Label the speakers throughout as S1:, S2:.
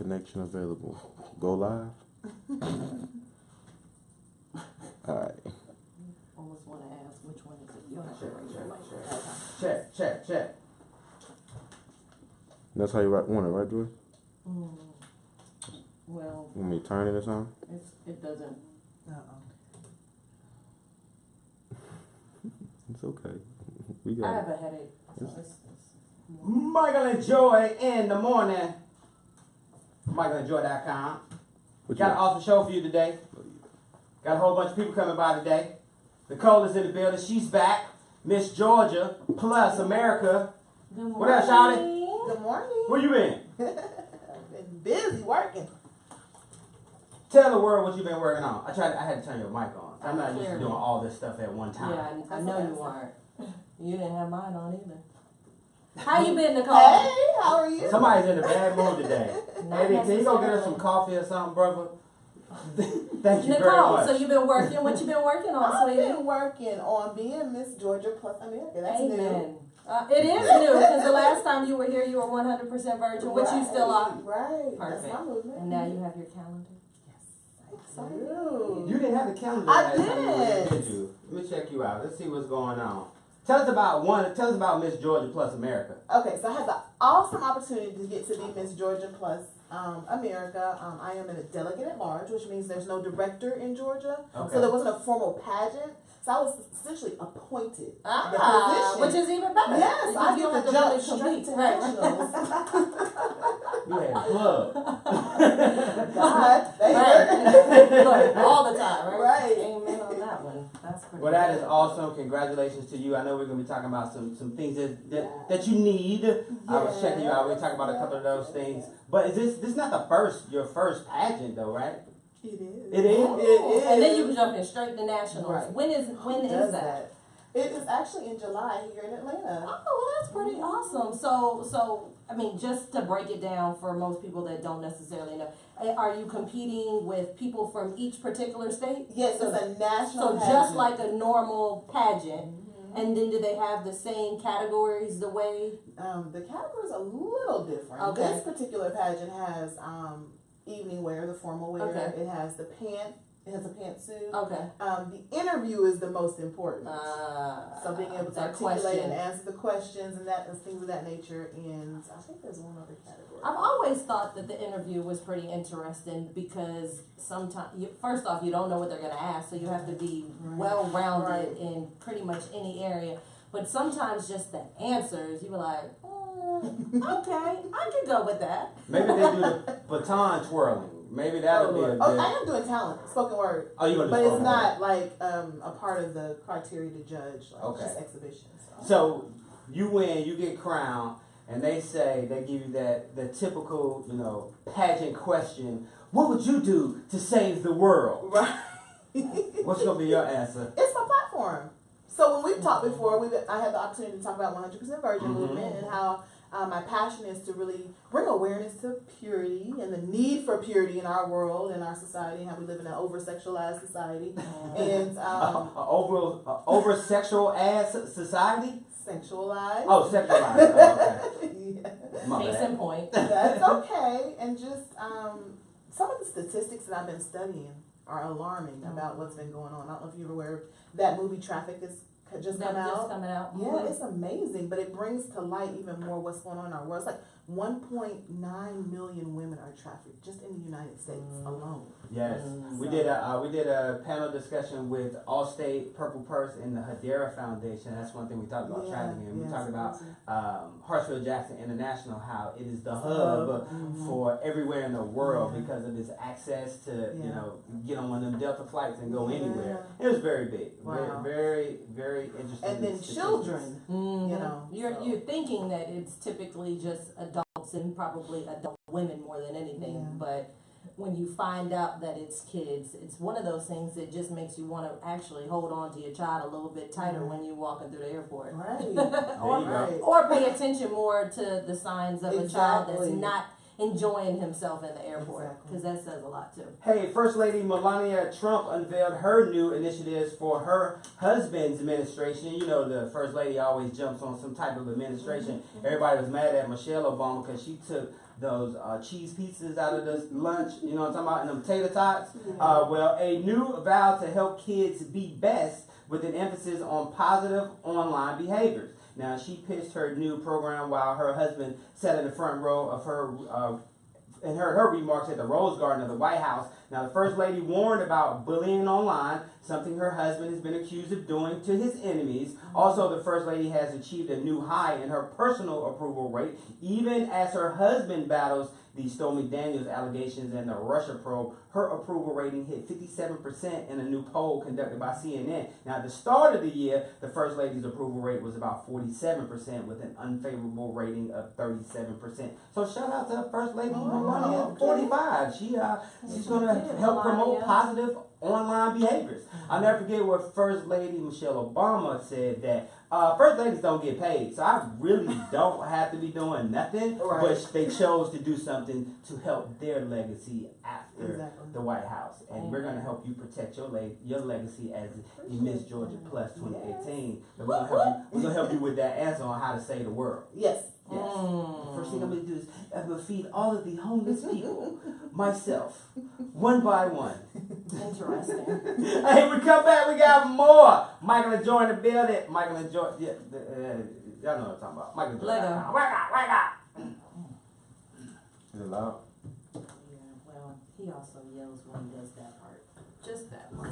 S1: Connection available. Go live. All right.
S2: Almost want to ask which one is it? You don't have to raise your mic.
S3: Check.
S1: That's how you want it, right, Joy?
S2: Well,
S1: You want me to turn it or something?
S2: it doesn't.
S1: It's okay. We
S2: I
S1: got
S2: have
S1: it.
S2: a headache. So
S3: Michael and Joy in the morning. MichaelandJoy.com. Got an awesome show for you today. Got a whole bunch of people coming by today. Nicole is in the building. She's back. Miss Georgia plus America. What up, shawty?
S4: Good morning.
S3: Where you been?
S4: I've been busy working.
S3: Tell the world what you've been working on. I had to turn your mic on. I'm not used to doing all this stuff at one time.
S2: Yeah, I know you aren't. You didn't have mine on either. How you been, Nicole?
S4: Hey, how are you?
S3: Somebody's in a bad mood today.
S2: Not
S3: Eddie, can you go get her some
S2: necessarily.
S3: coffee or something, brother? Thank you very
S2: Nicole,
S3: much.
S2: so you've been working. What you been working on,
S4: I've
S2: sweetie?
S4: been working on being Miss Georgia plus America. That's
S2: Amen.
S4: new.
S2: It is new because the last time you were here, you were 100% virgin, which you still are.
S4: Right.
S2: Perfect.
S4: That's my movement.
S2: And now you have your calendar.
S4: Excited.
S3: You didn't have the calendar
S4: I
S3: last time you were here,
S4: did.
S3: did you? Let me check you out. Let's see what's going on. Tell us about Miss Georgia plus America.
S4: Okay, so I had the awesome opportunity to get to be Miss Georgia plus America. I am a delegate at large, which means there's no director in Georgia.
S3: Okay.
S4: So there wasn't a formal pageant. So I was essentially appointed the position.
S2: Which is even better.
S4: Yes, I
S2: You
S4: get
S2: don't
S4: to
S2: have
S4: jump
S2: really
S4: straight to
S2: Right.
S4: nationals.
S3: You had a plug.
S4: God, they
S2: Look, all the time, right?
S4: Right.
S2: Amen on that one. That's pretty
S3: Well, that
S2: good.
S3: is awesome. Congratulations to you. I know we're going to be talking about some things that you need. I was checking you out. We're talking about a couple of those things. But is this not your first pageant, though, right?
S4: It is.
S3: It is?
S4: It is.
S2: And then you were jumping straight to nationals.
S4: Right.
S2: When is
S4: Does
S2: that?
S4: It is actually in July here in Atlanta.
S2: Oh, well, that's pretty awesome. So I mean, just to break it down for most people that don't necessarily know, are you competing with people from each particular state?
S4: Yes,
S2: So,
S4: it's a national
S2: so
S4: pageant.
S2: just like a normal pageant,
S4: Mhm.
S2: and then do they have the same categories the way?
S4: The categories are a little different.
S2: Okay.
S4: This particular pageant has evening wear, the formal wear.
S2: Okay.
S4: It has the pant. It has a pantsuit.
S2: Okay.
S4: The interview is the most important. So being able to
S2: that
S4: articulate
S2: question.
S4: and answer the questions and things of that nature. And I think there's one other category.
S2: I've always thought that the interview was pretty interesting because sometimes, first off, you don't know what they're going to ask, so you have to be
S4: Right.
S2: well-rounded
S4: Right.
S2: in pretty much any area. But sometimes just the answers, you were like, okay, I could go with that.
S3: Maybe they do the baton twirling. Maybe that'll be a good...
S4: Oh, I am doing talent, spoken word.
S3: Oh, you want to
S4: But
S3: do
S4: it's
S3: spoken
S4: not like a part of the criteria to judge, like
S3: Okay.
S4: just exhibitions.
S3: So you win, you get crowned, and they give you the typical, pageant question. What would you do to save the world?
S4: Right.
S3: What's gonna be your answer?
S4: It's my platform. So when we've talked before, I had the opportunity to talk about 100% Virgin
S3: Mhm.
S4: movement and how my passion is to really bring awareness to purity and the need for purity in our world and our society, and how we live in an over-sexualized society and
S3: Over sexual ass society?
S4: sexualized.
S3: Oh, sexualized. Oh, okay.
S4: Yeah.
S3: My
S2: Case
S3: bad.
S2: in point.
S4: That's okay. And just some of the statistics that I've been studying are alarming about what's been going on. I don't know if you're aware of that movie Traffic is just come out.
S2: Just coming out.
S4: Yeah, it's amazing, but it brings to light even more what's going on in our world. It's like 1.9 million women are trafficked just in the United States alone.
S3: Yes, we did a panel discussion with Allstate, Purple Purse, and the Hedera Foundation. That's one thing we talked about trafficking. We talked about Hartsfield Jackson International, how it is the hub for everywhere in the world because of its access to get on one of them Delta flights and go anywhere. It was very big,
S4: Wow.
S3: very very interesting.
S4: And then
S3: statistics.
S4: children,
S2: You're thinking that it's typically just adults and probably adult women more than anything, but when you find out that it's kids, it's one of those things that just makes you want to actually hold on to your child a little bit tighter when you're walking through the airport.
S4: right?
S3: There
S2: Or pay attention more to the signs of a child that's
S4: Exactly.
S2: not enjoying himself in the airport, because that says a lot too.
S3: Hey, First Lady Melania Trump unveiled her new initiatives for her husband's administration. You know, the First Lady always jumps on some type of administration. Everybody was mad at Michelle Obama because she took those cheese pizzas out of the lunch, you know what I'm talking about, and them tater tots. Well, a new vow to help kids be best with an emphasis on positive online behaviors. Now, she pitched her new program while her husband sat in the front row of her and heard her remarks at the Rose Garden of the White House. Now, the First Lady warned about bullying online, something her husband has been accused of doing to his enemies. Also, the First Lady has achieved a new high in her personal approval rate, even as her husband battles the Stormy Daniels allegations and the Russia probe. Her approval rating hit 57% in a new poll conducted by CNN. Now, at the start of the year, the First Lady's approval rate was about 47% with an unfavorable rating of 37%. So shout out to the First Lady Melania at 45. She's going to help promote positive online behaviors. I'll never forget what First Lady Michelle Obama said, that First Ladies don't get paid, so I really don't have to be doing nothing, but they chose to do something to help their legacy after the White House. And we're going to help you protect your legacy as the Miss Georgia Plus 2018. So we're going to help you with that answer on how to save the world.
S4: Yes.
S3: Yes. First thing I'm going to do is I'm going to feed all of the homeless people myself, one by one.
S2: Interesting.
S3: Hey, we come back, we got more. Michael and Joy in the building. Michael and Joy, y'all know what I'm talking about. Michael and Joy.
S2: Lego.
S3: Wake up.
S1: Is it loud?
S2: Yeah, well, he also yells when he does that part. Just that part.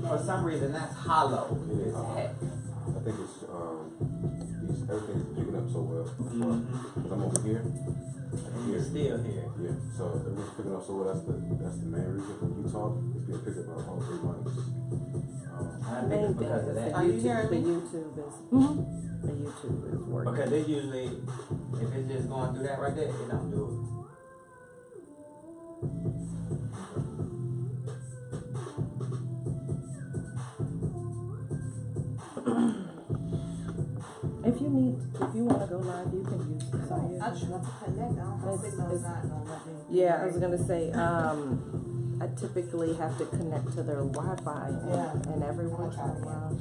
S3: For some reason, that's hollow.
S1: It is.
S3: Heck.
S1: I think it's everything's picking up so well. Cause I'm over here.
S3: And you're still here.
S1: Yeah. So everything's picking up so well. That's the main reason when you talk. It's being picked up by all three mics.
S3: I think it's because of that.
S4: Are you hearing
S5: The
S4: me?
S5: YouTube is the YouTube is working.
S3: Because they usually, if it's just going through that right there, it don't do it.
S5: If you want to go live, you can use this.
S4: I just want to connect. I don't have signals not gonna let me.
S5: Yeah, I was gonna say, I typically have to connect to their Wi-Fi, and every once in a while,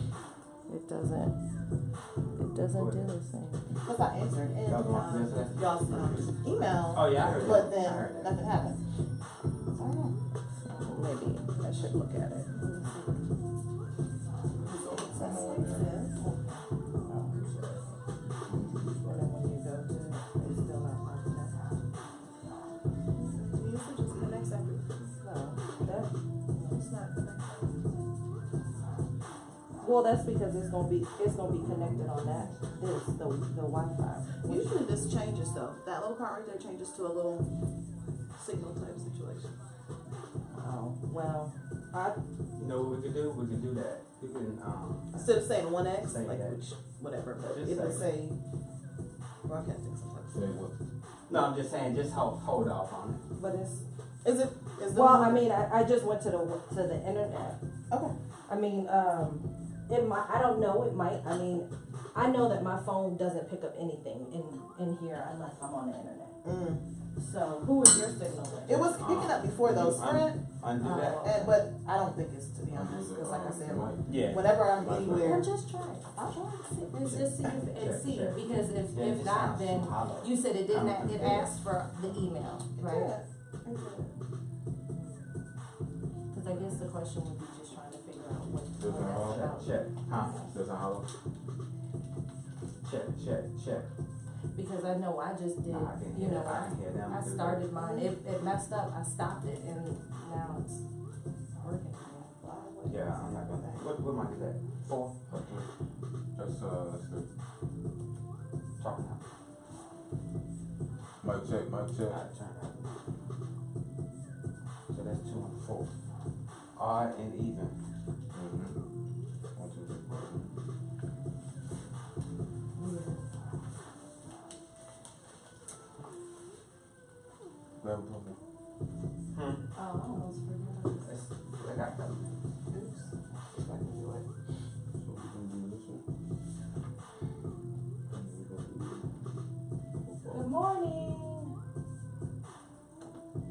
S5: it doesn't do the same.
S4: Because I answered in y'all's email.
S3: Oh yeah, I heard
S4: But
S3: that. I
S4: then
S3: heard that.
S4: nothing happened. I don't know.
S5: Maybe I should look at it. And then when you go to, it's still not popping up.
S4: You usually just connects every.
S5: It's not connected. Well, that's because it's gonna be connected on the Wi-Fi.
S4: Usually this changes though. That little part right there changes to a little signal type situation.
S5: Oh, well,
S3: You know what we could do? We could do that. We can
S4: Instead of saying 1X,
S3: Say
S4: like
S3: that.
S4: which whatever, but
S3: Just
S4: it would
S3: say
S4: say broadcasting sometimes.
S1: Say what?
S3: no, I'm just saying, just hold off on it.
S5: but it's.
S4: Is the
S5: Well, I mean, I just went to the internet.
S4: Okay.
S5: I mean, it might. I don't know. It might. I mean, I know that my phone doesn't pick up anything in here unless I'm on the internet. So, who is your signal with?
S4: It was picking up before though, Sprint,
S3: Undo that.
S4: but I don't think it's, to be honest, because like I said,
S3: Yeah.
S4: whenever I'm anywhere,
S2: Or just try it.
S4: I'll try to see.
S2: It's just see if
S3: Check.
S2: because
S3: Yeah, it
S2: if
S3: just
S2: not,
S3: sounds
S2: then
S3: too hollow.
S2: you said it didn't. It asked for the email, right?
S4: Yeah.
S2: Because I guess the question would be just trying to figure out what
S1: Does it
S2: that's
S1: all
S2: about.
S3: Check. Huh?
S1: Does it hollow?
S3: Check.
S2: Because I know I just did.
S3: Nah, I can
S2: You
S3: hear-
S2: know,
S3: I can hear them
S2: I
S3: do
S2: started mine. It messed up. I stopped it, and now it's working again.
S3: Yeah, I'm not gonna. What mic is that? 4.
S1: That's good.
S3: Talk now.
S1: Mic check.
S3: Alright, turn it up. So that's 2 and 4. Odd and even.
S1: 1, 2, 3, 4. Grab a couple.
S2: Oh, I almost forgot.
S3: I got that. Oops. Just like you do it.
S1: So we're gonna do this one. And we're gonna do
S2: Good morning.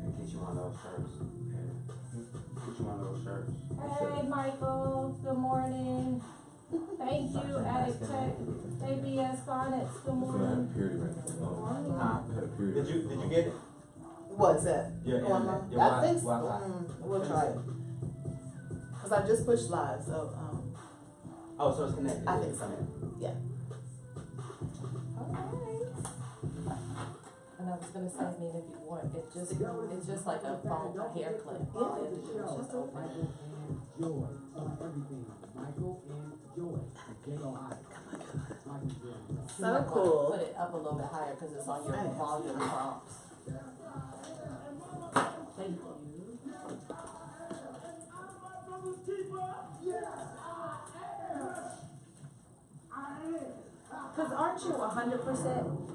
S3: And get you one of those shirts. Yeah. Get you one of those shirts.
S2: Hey, Michael. Good morning.
S5: Thank you, Addict Tech, ABS Bonnets, good
S1: I feel like I had a
S5: morning.
S1: period right now.
S3: Huh?
S1: I had a period.
S3: Did you get it?
S4: What's that?
S3: Your
S4: Going
S3: internet,
S4: on?
S3: your
S4: I think so.
S3: Wi-Fi.
S4: We'll try it. Cause I just pushed live, so
S3: Oh, so it's connected.
S4: I think so. Yeah.
S2: And I was gonna say, I mean, if you want, it's just like a phone, a hair clip. All you have to do is just open it.
S6: Joy on everything. Michael and Joy. J-O-I.
S4: So cool.
S2: Put it up a little bit higher because it's on your volume prompts. Thank you.
S5: Cause aren't you 100%?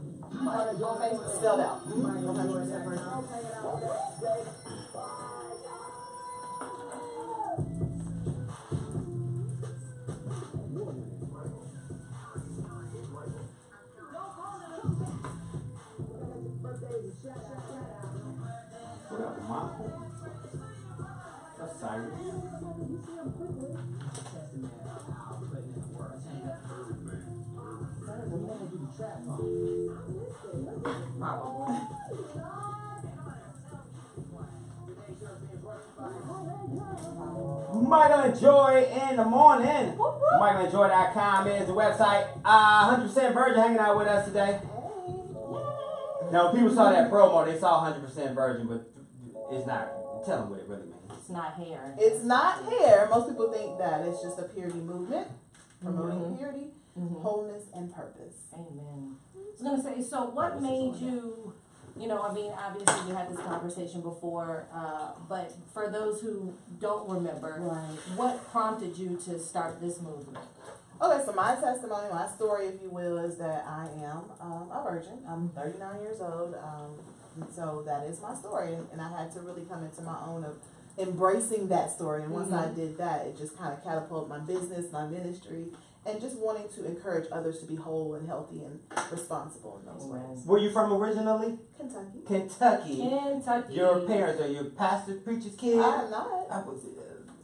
S4: Spelled out. 100% virgin.
S3: What up, Michael? That's Cyrus. Michael and Joy in the morning. MichaelandJoy.com is the website. 100% Virgin hanging out with us today. Now, when people saw that promo, they saw 100% Virgin, but it's not. Tell them what it really means.
S2: It's not hair.
S4: It's not hair. Most people think that it's just a purity movement, promoting purity, wholeness, and purpose.
S2: Amen.
S5: I was gonna say, so what made you, I mean, obviously we had this conversation before, but for those who don't remember, what prompted you to start this movement?
S4: Okay, so my testimony, my story, if you will, is that I am a virgin. I'm 39 years old, so that is my story, and I had to really come into my own of embracing that story. And once I did that, it just kind of catapulted my business, my ministry, and just wanting to encourage others to be whole and healthy and responsible in those ways.
S3: Where you from originally?
S4: Kentucky.
S5: Kentucky.
S3: Your parents, are you pastor, preacher's kid?
S4: I am not.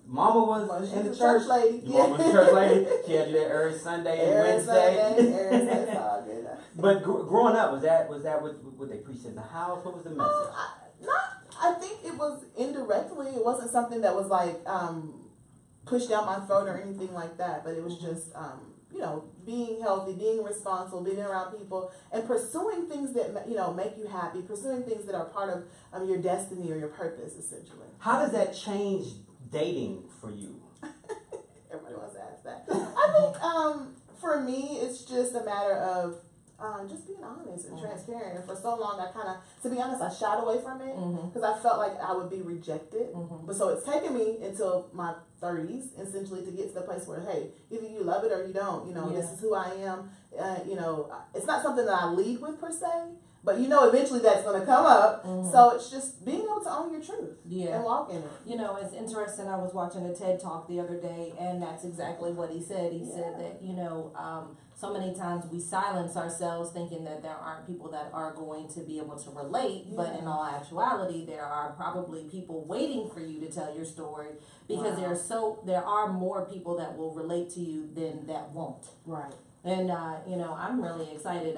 S3: Mama was in the
S4: She's a
S3: church.
S4: church lady.
S3: Your mama was a church lady. She had you there every Sunday and Wednesday.
S4: Every Sunday, it's all good.
S3: But growing up, was that what they preached in the house? What was the message?
S4: I think it was indirectly. It wasn't something that was like pushed down my throat or anything like that. But it was just being healthy, being responsible, being around people, and pursuing things that make you happy. Pursuing things that are part of your destiny or your purpose, essentially.
S3: How does that change dating for you?
S4: Everybody wants to ask that. I think for me, it's just a matter of just being honest and transparent. And for so long, I kind of, to be honest, I shied away from it because I felt like I would be rejected. But so it's taken me until my 30s, essentially, to get to the place where, hey, either you love it or you don't. This is who I am. It's not something that I lead with per se, but eventually that's going to come up. So it's just being able to own your truth and walk in it.
S5: It's interesting. I was watching a TED Talk the other day, and that's exactly what he said. He said that, so many times we silence ourselves thinking that there aren't people that are going to be able to relate, but in all actuality, there are probably people waiting for you to tell your story because there are more people that will relate to you than that won't.
S4: Right.
S5: And I'm really excited,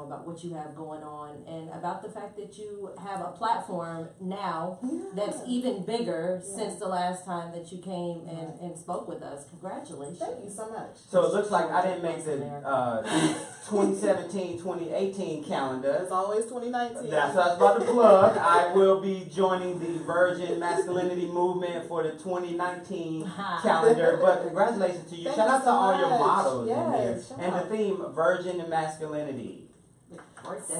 S5: about what you have going on, and about the fact that you have a platform now that's even bigger since the last time that you came and spoke with us. Congratulations!
S4: Thank you so much.
S3: So it looks like I didn't make the 2017-2018 calendar.
S4: It's always 2019.
S3: That's what I was about to plug. I will be joining the Virgin Masculinity Movement for the 2019 calendar. But congratulations to you.
S4: Thank
S3: Shout out
S4: you
S3: to
S4: so
S3: all your
S4: much.
S3: models in
S4: Yes,
S3: here.
S4: shout
S3: And the
S4: out.
S3: theme, Virgin and Masculinity.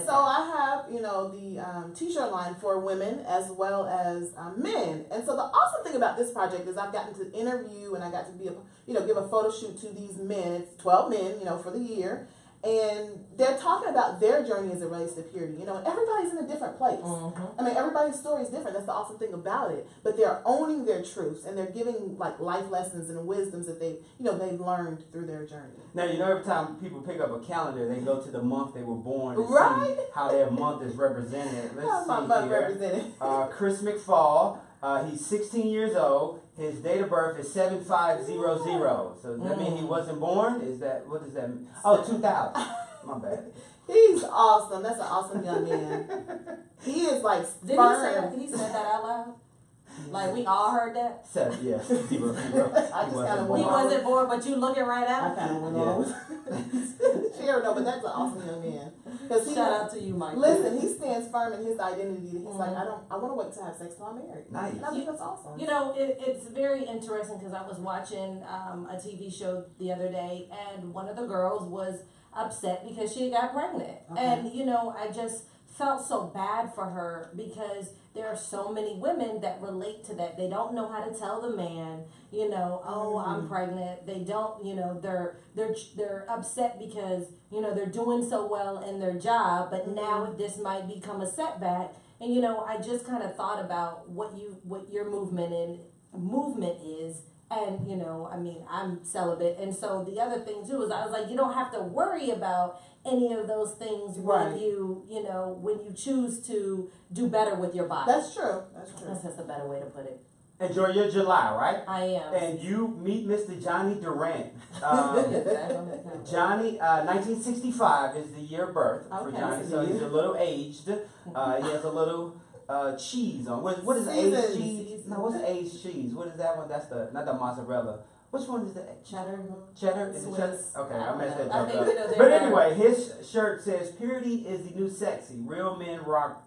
S4: So I have, the t-shirt line for women as well as men. And so the awesome thing about this project is I've gotten to interview and I got to be, give a photo shoot to these men. It's 12 men, for the year. And they're talking about their journey as it relates to purity. Everybody's in a different place. I mean, everybody's story is different. That's the awesome thing about it. But they're owning their truths and they're giving like life lessons and wisdoms that they've learned through their journey.
S3: Now, every time people pick up a calendar, they go to the month they were born and
S4: Right.
S3: see how their month is represented.
S4: How's my
S3: Let's
S4: month
S3: see here.
S4: represented?
S3: Chris McFall, He's 16 years old. His date of birth is 7500. So does that mean he wasn't born? What does that mean? Oh, 2000. My bad.
S4: He's awesome. That's an awesome young man. He is like
S2: Did
S4: firm.
S2: he said that out loud? Like we all heard that?
S3: 0.
S4: I just kind of
S2: He
S4: went
S2: wasn't born, but you looking right
S4: I
S2: at him?
S4: kind of went
S3: Yeah.
S4: on. Sure, no, but that's an awesome young man. Because
S2: Shout out to you, Mike.
S4: listen, he stands firm in his identity. He's like, I want to wait to have sex till I'm married.
S3: Nice.
S4: And I think that's awesome.
S2: You know, it's very interesting because I was watching a TV show the other day, and one of the girls was upset because she got pregnant.
S4: Okay.
S2: And, you know, I just felt so bad for her because there are so many women that relate to that. They don't know how to tell the man, you know, oh, I'm pregnant. They don't, you know, they're upset because, you know, they're doing so well in their job, but now this might become a setback. And, you know, I just kind of thought about what your movement is. And, you know, I mean, I'm celibate. And so the other thing too is I was like, you don't have to worry about any of those things when
S4: Right.
S2: when you choose to do better with your body.
S4: That's true. That's true.
S2: That's just a better way to put it.
S3: Enjoy your July, right?
S2: I am.
S3: And you meet Mr. Johnny Durant. Johnny, 1965 is the year of birth for
S2: Okay.
S3: Johnny, so he's a little aged. He has a little cheese on. What is aged
S4: Seasons.
S3: cheese? No, what's aged cheese? What is that one? That's not the mozzarella. Which one is that?
S2: Cheddar.
S3: Cheddar? Is it
S2: Swiss.
S3: cheddar? Okay, I messed that
S2: I
S3: joke
S2: think,
S3: up.
S2: you know,
S3: But
S2: they're-
S3: anyway, his shirt says, "Purity is the new sexy. Real men rock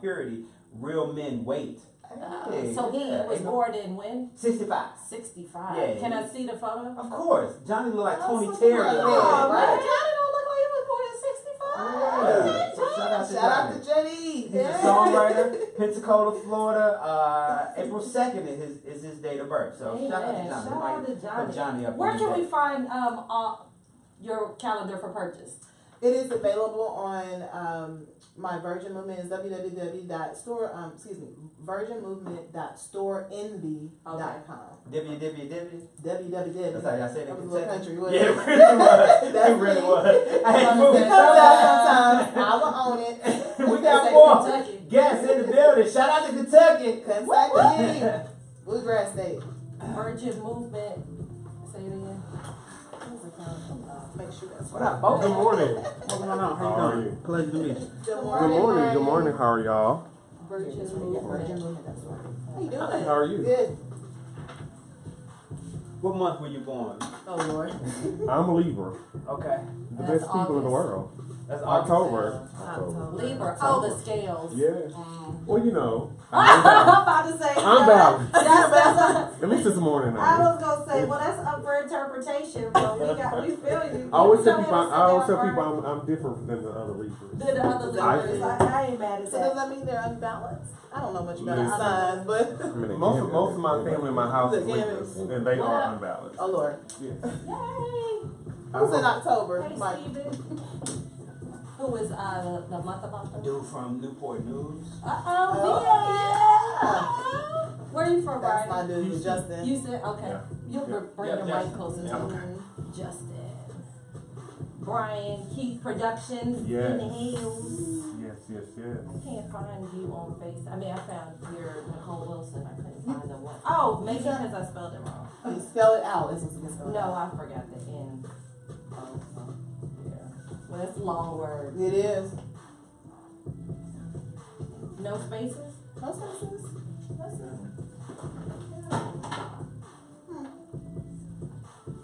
S3: purity. Real men wait."
S2: So he was born in when?
S3: 65.
S2: 65.
S3: Yeah,
S2: Can I
S3: he-
S2: see the photo?
S3: Of course. Johnny look like Tony
S2: so
S3: Terry.
S2: cool.
S3: in there,
S2: Oh,
S3: right?
S2: Johnny don't look like he was born in 65.
S3: Yeah. So shout out to
S4: Shout out
S3: Johnny.
S4: to Jenny.
S3: He's a songwriter, Pensacola, Florida. April 2nd is his date of birth. So shout out to
S2: Amen.
S3: Johnny.
S2: Shout out to Johnny.
S3: Put Johnny up
S2: Where
S3: on
S2: can
S3: his
S2: we
S3: day.
S2: find your calendar for purchase?
S4: It is available on my Virgin Movement is virginmovement.storeenvy.storeenvy.com.
S3: www.
S4: www.
S3: That's how y'all say it
S4: That
S3: in
S4: was a little
S3: Kentucky.
S4: country,
S3: Yeah,
S4: wasn't
S3: it really was. It
S4: That's
S3: really
S4: it.
S3: was. Hey,
S4: It
S3: moving
S4: comes out
S3: on.
S4: sometimes. I will own it.
S3: We got
S2: Say
S3: more
S2: Kentucky.
S3: guests in the building. Shout out to Kentucky.
S4: Kentucky. Bluegrass State.
S2: Virgin Movement. Say it again.
S4: Make sure that's
S3: What up, Bo?
S7: Good morning.
S3: What's going on?
S7: How
S3: How
S7: are
S3: you
S7: you?
S3: doing? Pleasure to meet you.
S4: Good
S7: Good
S4: morning.
S7: morning. Good morning. How are y'all?
S2: Virgin
S4: Virgin
S2: Movement.
S4: Movement, that's right. How you doing?
S7: How are you?
S4: Good.
S3: What month were you born?
S2: Oh Lord.
S7: I'm a Libra.
S3: Okay.
S7: The
S2: That's
S7: best people in the
S2: August.
S7: world.
S3: That's
S7: October.
S2: Libra. Oh, the scales.
S7: Yes.
S2: Mm.
S7: Well, you know.
S2: I'm
S7: I'm
S2: about to say.
S7: balanced.
S2: That's
S7: At least this morning.
S2: I
S7: I
S2: was gonna say, well, that's up for interpretation, but we feel you.
S7: always tell
S2: Go
S7: people.
S2: ahead and
S7: I always
S2: sit
S7: tell
S2: down,
S7: people I'm different than the other Libras.
S2: Than the other
S7: I-
S2: Libras. I ain't mad at
S4: So does
S2: that.
S4: that mean they're unbalanced? I don't know much about
S7: Listen.
S4: signs, but
S7: I mean, most of my family in my house is
S4: The
S7: Libras,
S4: Libras.
S7: and they are unbalanced.
S4: oh Lord,
S7: Yes.
S2: Yay!
S4: who's in October?
S2: Hey,
S4: Mike.
S2: Steven. Who is the month of October?
S3: Dude from Newport News.
S2: Oh, yeah. Where are you from,
S4: That's
S2: Brian?
S4: my dude, Justin.
S2: You said, okay.
S7: Yeah.
S2: You'll
S7: Yeah.
S2: bring
S3: Yeah,
S2: the
S3: Justin.
S2: mic closer
S7: Yeah.
S2: to
S7: Okay.
S2: you. Justin. Brian, Keith Productions
S7: Yes.
S2: in the hills.
S7: Yes.
S2: I can't find you on Face. I mean, I found your Nicole Wilson. I couldn't find the one. Oh, maybe because I spelled it wrong.
S4: You spell it out. It's supposed to spell it
S2: No,
S4: out.
S2: I forgot the N. Oh, yeah. Well, that's a long word.
S4: It is.
S2: No spaces?
S4: No spaces.
S2: That's it.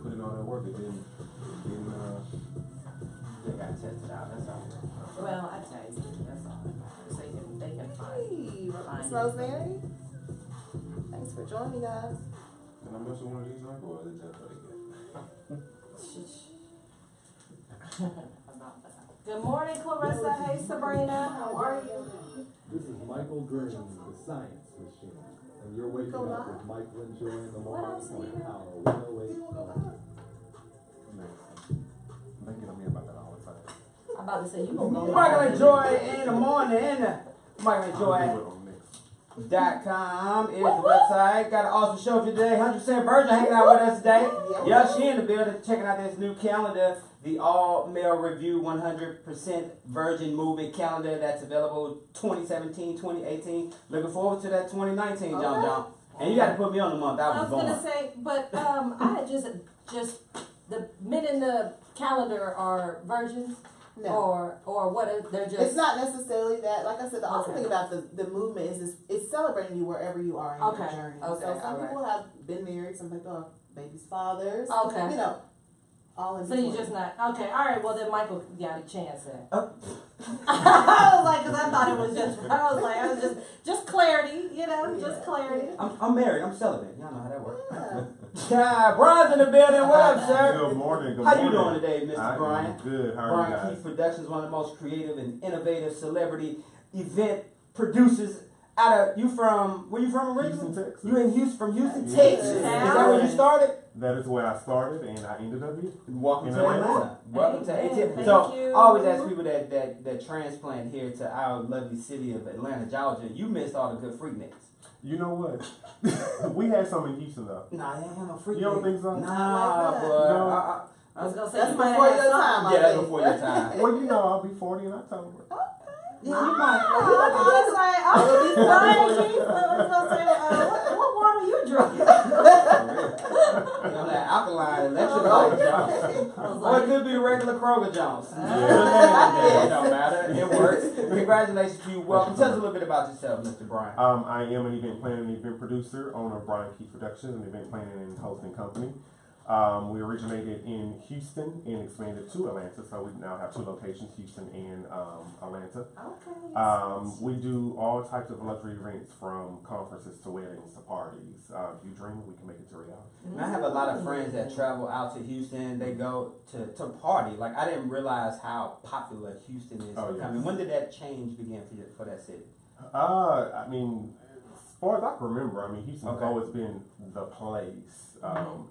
S1: Put in all that work and then
S3: They got tested out. That's all.
S2: Well, I tell you, that's all that matters. They can find.
S4: Hey,
S2: Find
S4: Miss
S2: it.
S4: Rosemary. Thanks for joining us.
S1: can I mess with one of these uncles? That's what
S2: About that. Good morning, Clarissa. Hey, Sabrina. How are you?
S6: This is Michael Green, the Science Machine. And you're waking
S4: Go
S6: up
S4: live.
S6: with Mike Winjoy in the
S2: What
S6: morning
S2: else
S6: on
S2: do you
S6: Power 108.
S1: They get on me about that all the time.
S2: I'm about to say, you gonna go.
S3: Michael
S2: live.
S3: and Joy in the morning. Michael and
S1: I'll
S3: Joy.
S1: do it on next.
S3: .com is the website. Got an awesome show for you today. 100% Virgin hanging out with us today. Yeah, she in the building checking out this new calendar. the all-male review 100% virgin movie calendar that's available 2017, 2018. Looking forward to that 2019, John. And you got to put me on the month I was born.
S2: gonna say, but I had just the men in the calendar are virgins.
S4: No.
S2: Or what is, they're just.
S4: It's not necessarily that. Like I said, the awesome thing about the movement is it's celebrating you wherever you are in your journey.
S2: Okay.
S4: So some people have been married, some people are babies' fathers.
S2: Okay.
S4: You know, all in
S2: So you
S4: between.
S2: just not okay. All right. Well, then Michael got a chance then.
S3: Oh.
S2: I was like, because I thought it was just. I was just clarity. You know, just clarity.
S3: I'm married. I'm celibate. Y'all know how that works.
S4: Yeah.
S3: Yeah, Brian's in the building. What up, sir?
S7: Good morning. Good
S3: How
S7: morning.
S3: you doing today, Mr.
S7: I
S3: Brian?
S7: am good. How are
S3: Brian
S7: you guys?
S3: Keith Productions, one of the most creative and innovative celebrity event producers. Where you from originally?
S7: Houston, Texas.
S3: You in Houston, from Houston,
S7: Yes.
S3: Texas. Is
S2: Yeah.
S3: that where you started?
S7: That is where I started, and I ended up here.
S3: Welcome
S7: In
S3: to
S7: Atlanta.
S3: Atlanta. Welcome to
S2: Amen.
S3: ATL.
S2: Thank
S3: So
S2: you.
S3: I always ask people that transplant here to our lovely city of Atlanta, Georgia. You missed all the good freak niggas.
S7: You know what? We had some in Houston though.
S3: Nah, they ain't have no freak
S7: You don't
S3: niggas.
S7: think so?
S3: Nah,
S4: Like that.
S3: boy.
S7: No.
S2: I was gonna say
S4: That's
S2: you might
S4: before
S2: have
S4: your
S2: had
S4: time.
S2: something.
S3: Yeah, that's before your time.
S7: Well, you know, I'll be 40 in October.
S3: Yeah, you might.
S2: I was like, oh, Brian Keith. I was gonna say, what water you drinking?
S3: On that alkaline electrolyte Jones.
S2: I was
S3: Or it
S2: like,
S3: could be regular Kroger Jones. It don't matter. It works. Congratulations to you. Welcome. Tell us a little bit about yourself, Mr. Brian.
S7: I am an event planner and event producer, owner of Brian Keith Productions, an event planning and hosting company. We originated in Houston and expanded to Atlanta, so we now have 2 locations, Houston and Atlanta.
S2: okay.
S7: We do all types of luxury events, from conferences to weddings to parties. If you dream, we can make it to reality.
S3: And I have a lot of friends that travel out to Houston. They go to party. Like, I didn't realize how popular Houston is.
S7: Oh, yeah.
S3: I mean, when did that change begin for that city?
S7: I mean, as far as I can remember, I mean, Houston has
S3: Okay.
S7: always been the place.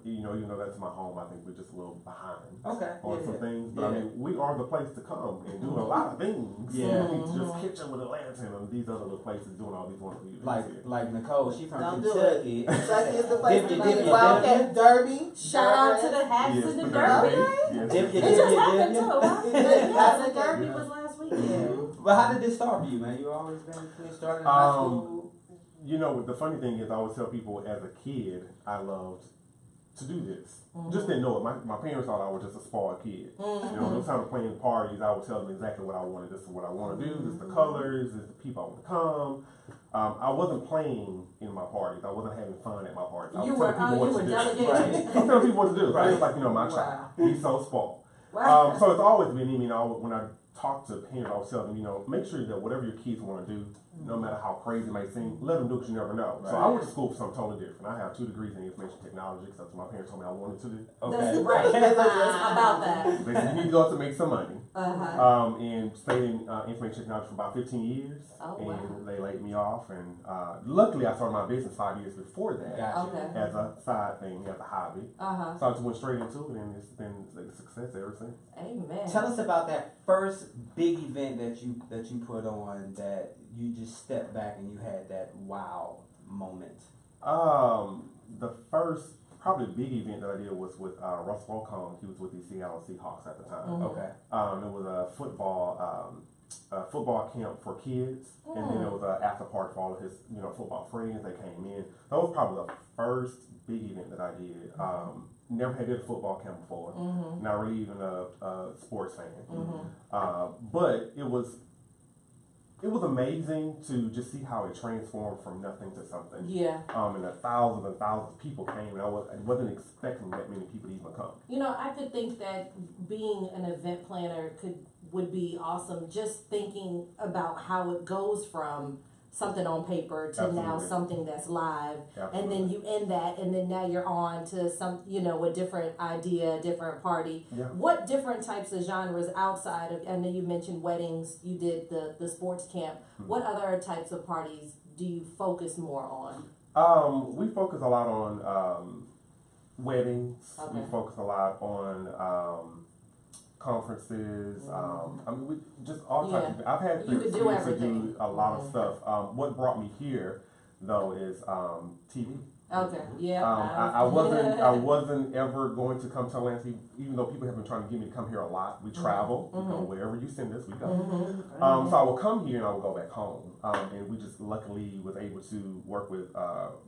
S7: You know, even though that's my home, I think we're just a little behind
S3: Okay.
S7: on some things. But I
S3: Yeah.
S7: mean, we are the place to come and do a lot of things.
S3: Yeah.
S7: You need to just catch up with Atlanta and these other little places doing all these wonderful events here.
S3: Like Nicole, she from
S4: Don't do
S3: Kentucky.
S4: Kentucky is the place to
S3: Dip,
S4: be.
S3: dip,
S4: Wildcat Derby.
S2: Shout out to the hacks
S7: Yes,
S2: and the
S7: the
S2: derby.
S7: Yes.
S3: Dip,
S2: It just happened
S3: dip.
S2: too, huh? Yeah, the derby was last weekend.
S3: But how did this start for you, man? You always been started in high school?
S7: You know, the funny thing is, I always tell people as a kid, I loved to do this. Just didn't know it. My parents thought I was just a spoiled kid. You know, no time to playing parties, I would tell them exactly what I wanted. This is what I want to do. This is the colors. This is the people I want to come. I wasn't playing in my parties. I wasn't having fun at my parties. I
S2: You
S7: was
S2: were,
S7: telling people what to do.
S2: delegating.
S7: Right. I'm telling people what to do.
S3: Right.
S7: It was like, you know, my
S2: Wow.
S7: child. He's so spoiled.
S2: Wow.
S7: So it's always been, when I talk to parents, I always tell them, you know, make sure that whatever your kids want to do, no matter how crazy it may seem, let them do, because you never know. So
S3: Right.
S7: I went to school for something totally different. I have 2 degrees in information technology, because that's what my parents told me I wanted to do.
S3: Okay.
S2: That's right. About that.
S7: They said, you need to go to make some money.
S2: Uh-huh.
S7: And stayed in information technology for about 15 years.
S2: Oh,
S7: and
S2: wow.
S7: they laid me off. And luckily, I started my business 5 years before that.
S3: Gotcha.
S2: Okay.
S7: As a side thing, as a hobby.
S2: Uh-huh.
S7: So I just went straight into it, and it's been a success ever since.
S2: Amen.
S3: Tell us about that first big event that you put on, that you just stepped back and you had that wow moment.
S7: The first probably big event that I did was with Russell Okung. He was with the Seattle Seahawks at the time.
S3: Okay.
S7: It was a football camp for kids, and then it was an after party for all of his football friends. They came in. That was probably the first big event that I did. Never had did a football camp before. Not really even a sports fan. But it was amazing to just see how it transformed from nothing to something.
S2: Yeah.
S7: And thousands of people came, and I wasn't expecting that many people to even come.
S2: You know, I could think that being an event planner would be awesome. Just thinking about how it goes from something on paper to now
S7: Absolutely.
S2: something that's live,
S7: Absolutely.
S2: and then you end that, and then now you're on to some, a different idea, a different party.
S7: Yeah.
S2: What different types of genres outside of? I know you mentioned weddings. You did the sports camp. What other types of parties do you focus more on?
S7: We focus a lot on weddings.
S2: Okay.
S7: We focus a lot on conferences. I mean, we just all types. I've had the
S2: You could do
S7: experience to
S2: everything.
S7: do a lot of stuff. What brought me here, though, is TV.
S2: Okay. Yeah.
S7: I wasn't ever going to come to Atlanta, even though people have been trying to get me to come here a lot. We travel, we go wherever you send us, we go. So I would come here and I would go back home. And we just luckily was able to work with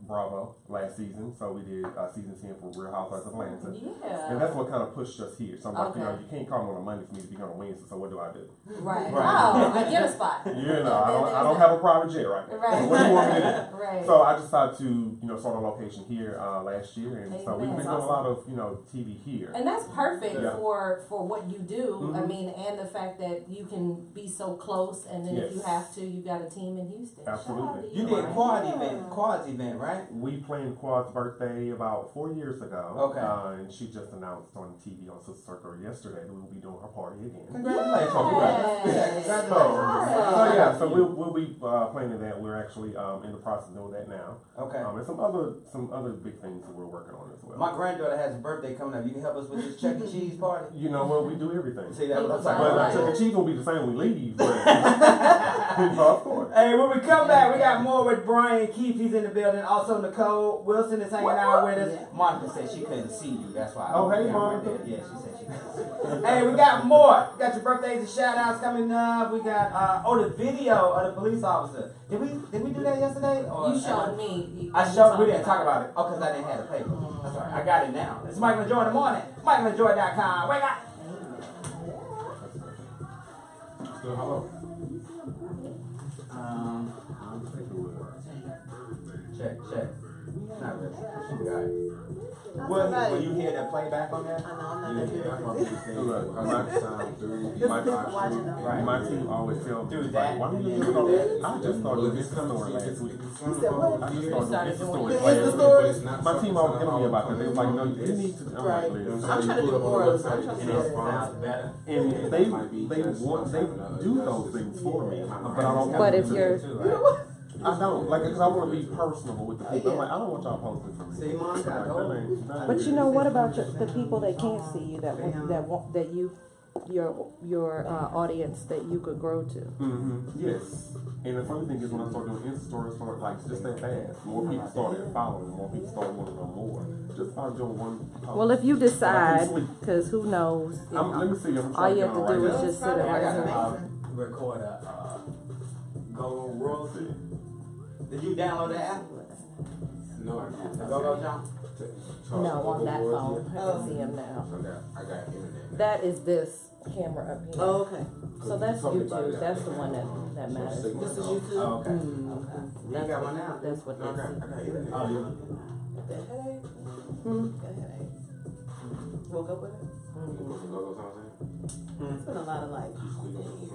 S7: Bravo last season. So we did season 10 for Real Housewives of Atlanta.
S2: Yeah.
S7: And that's what kind of pushed us here. So I'm like,
S2: Okay.
S7: you can't call me on a Monday for me to be here on a Wednesday. So what do I do?
S2: Right.
S3: Right.
S2: Oh, I get a spot.
S7: I don't have a private jet right now.
S2: Right.
S7: What do you want me to do?
S2: Right.
S7: So I decided to, start a location here last year, and so we've been doing a lot of, TV here.
S2: And that's perfect
S7: Yeah.
S2: for what you do. I mean, and the fact that you can be so close, and then if you
S7: Yes.
S2: have to, you got a team in Houston.
S7: Absolutely.
S2: Shout out to
S3: You did
S2: right?
S3: Quad's event, right?
S7: We planned Quad's birthday about 4 years ago.
S3: Okay.
S7: And she just announced on TV on Sister Circle yesterday that we will be doing her party again.
S3: Congratulations.
S2: Yes.
S3: Congratulations.
S7: So we'll be planning that. We're actually in the process of doing that now.
S3: Okay.
S7: And some other big things that we're working on as well.
S3: My granddaughter has a birthday coming up. You can help us with this Chuck E. Cheese party?
S7: You know what? We do everything.
S3: See, that's
S2: But,
S3: like,
S7: But Chuck E. Cheese won't be the same when we leave. But of course.
S3: Hey, when we come back, we got more with Brian Keith. He's in the building. Also, Nicole Wilson is hanging out with us. Monica said she couldn't see you. That's why.
S7: Oh, hey,
S3: Yeah,
S7: Monica.
S3: right there. Yeah, she said she couldn't see you. Hey, we got more. We got your birthdays and shout outs coming up. We got the video of the police officer. Did we do that yesterday? Or
S2: You showed me.
S3: We didn't talk about it. Oh, because I didn't have the paper. That's all right. I got it now. It's Michael and Joy in the morning. MichaelandJoy.com. Wake up.
S1: Still hello?
S3: Check. Not really. She got it.
S4: That's
S3: Will
S4: somebody.
S3: you hear the playback on that?
S4: I know, I'm not
S3: Yeah,
S4: that good
S3: yeah,
S4: at
S3: I'm
S4: it.
S1: Look, I like the sound through
S4: Just
S1: my
S4: watching them.
S3: Right.
S7: My team always tell me,
S3: Do
S7: like,
S3: that.
S7: why don't you
S3: Yeah.
S7: do that? I just started
S1: Well,
S7: this
S1: if it's coming,
S7: story
S1: if
S7: last week.
S4: You said what?
S7: I just
S2: You started
S7: started this
S2: doing
S7: story.
S4: it.
S7: last
S4: It's the
S7: week.
S4: story?
S7: My team always telling me about that. They was like, no, you need to. I'm
S4: Right.
S7: like, listen.
S4: I'm trying to do more of this. I'm trying to
S3: And
S4: do
S3: it
S4: it.
S3: sounds better.
S7: And they do those things for me, but I don't.
S5: But
S7: want
S5: if
S7: them to.
S5: you're-
S3: Too, right?
S7: I don't like because I want to be personable with the people. I'm like, I don't want y'all posting for me.
S3: See, Monica, I
S7: Like,
S3: told
S7: that ain't- that ain't
S5: But you
S7: it.
S5: know what about the people that can't see you, your audience that you could grow to?
S7: Yes. And the funny thing is when I started doing Insta stories, started like just that fast. More people started following, more people started wanting to know more. Just by doing one post.
S5: Well, if you
S7: And I
S5: decide,
S7: couldn't sleep.
S5: because who knows,
S7: Let me see. I'm
S5: all you have
S7: trying
S5: to do
S7: right
S5: is
S7: now.
S5: just sit it
S3: I
S5: right
S3: got
S5: here.
S3: to record a Go Royalty. Did you download the app?
S1: No, I can't.
S3: The Go John?
S5: No, on that phone. I
S4: Oh.
S5: can see him now.
S1: I got internet.
S5: That is this camera up here.
S4: Oh, okay.
S5: So that's YouTube. That's the one that matters.
S4: This is YouTube?
S3: Oh, okay.
S5: Mm.
S3: You got one now?
S5: That's what
S1: No, I
S5: they
S1: got
S5: see.
S1: internet.
S3: Oh, you
S4: The headache?
S5: Hmm.
S4: The headache. Woke up with it? It's been a lot of like.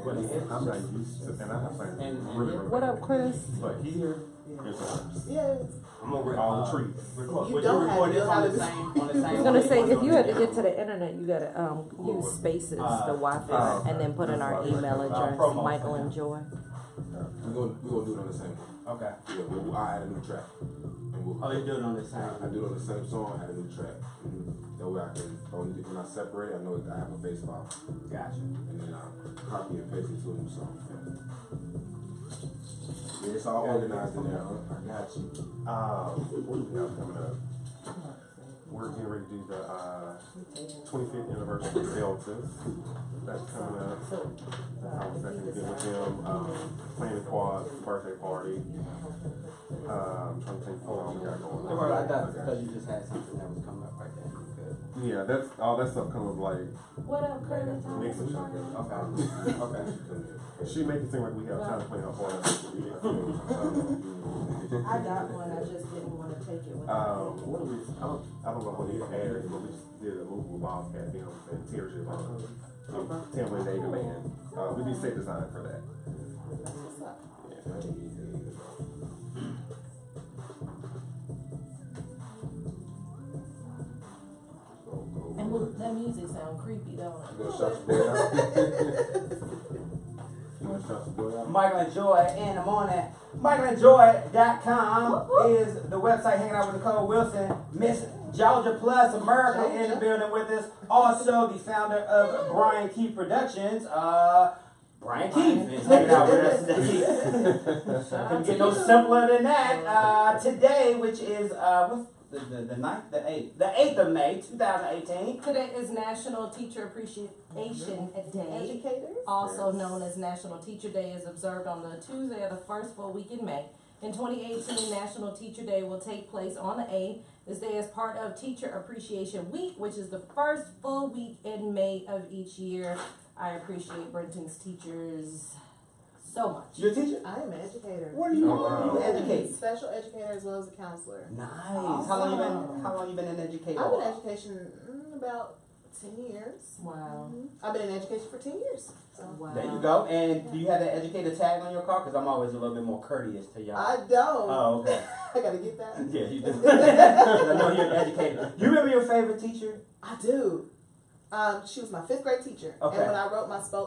S3: What is it?
S7: I'm not used to, and I have
S3: And-
S7: something really, really
S5: What up, Chris?
S7: But here, it's
S4: Yeah.
S3: I'm gonna
S7: all the trees.
S3: record.
S4: You
S3: Would
S4: don't
S3: you
S4: have
S3: record
S4: it,
S3: this
S4: you'll
S3: on
S4: have
S3: the
S4: it.
S3: same?
S5: I was gonna say, if you had to get to the internet, you gotta use Spaces, the Wi-Fi, and then put in our email address,
S3: promo.
S5: Michael and Joy.
S1: We're gonna do it on the same one.
S3: Okay.
S1: Yeah, I add a new track. And we'll,
S3: Oh, you do it on the same.
S1: I do it on the same song, add a new track. That way I can, when I separate, I know that I have a face file.
S3: Gotcha.
S1: And then I copy and paste it to a new song. Yeah, it's all organized in there, huh? I got you.
S7: What do we have coming up? We're getting ready to do the 25th anniversary of Deltas. That's coming up. I was actually good with them. Planning Quad's birthday party. I'm trying to think how long we got going
S3: Don't worry, I
S7: on.
S3: thought because you just had something that was coming up right there. Good.
S7: Yeah, that's all that stuff coming up like
S2: What up, Curtis?
S7: next week.
S3: Okay. Okay.
S7: She make it seem like we have time to plan our party.
S2: I got one, I just didn't wanna take it with me.
S7: What do we? I don't know what it aired, but we just did a movie with Bob Cat Films and Tears J. Tamla and David Man. We did set design for that.
S2: And that music sound creepy, don't it?
S1: You gonna shout your boy out? You gonna shout your boy out?
S3: Michael and Joy in the morning. MichaelandJoy.com is the website. Hanging out with Nicole Wilson. Miss Georgia Plus America in the building with us. Also the founder of Brian Keith Productions. Brian Keith is hanging out with us today. Couldn't get no simpler than that. Today, which is what's the 9th, the 8th, the 8th of May, 2018.
S2: Today is National Teacher Appreciation Day.
S4: Educators.
S2: Also known as National Teacher Day, is observed on the Tuesday of the first full week in May. In 2018, National Teacher Day will take place on the 8th. This day is part of Teacher Appreciation Week, which is the first full week in May of each year. I appreciate Brenton's teachers so much.
S3: You're a teacher?
S4: I am an educator.
S3: What are you?
S7: Oh,
S3: You
S7: wow.
S3: educate?
S4: Special educator as well as a counselor.
S3: Nice.
S2: Awesome.
S3: How long you been in education?
S4: I've been in education about 10 years.
S2: Wow.
S4: I've been in education for 10 years. So.
S2: Wow.
S3: There you go. And do you have that educator tag on your car? Because I'm always a little bit more courteous to y'all.
S4: I don't.
S3: Oh, okay.
S4: I gotta get that.
S3: Yeah, you do. 'Cause I know you're an educator. You remember your favorite teacher?
S4: I do. She was my 5th grade teacher.
S3: Okay.
S4: And when I wrote my first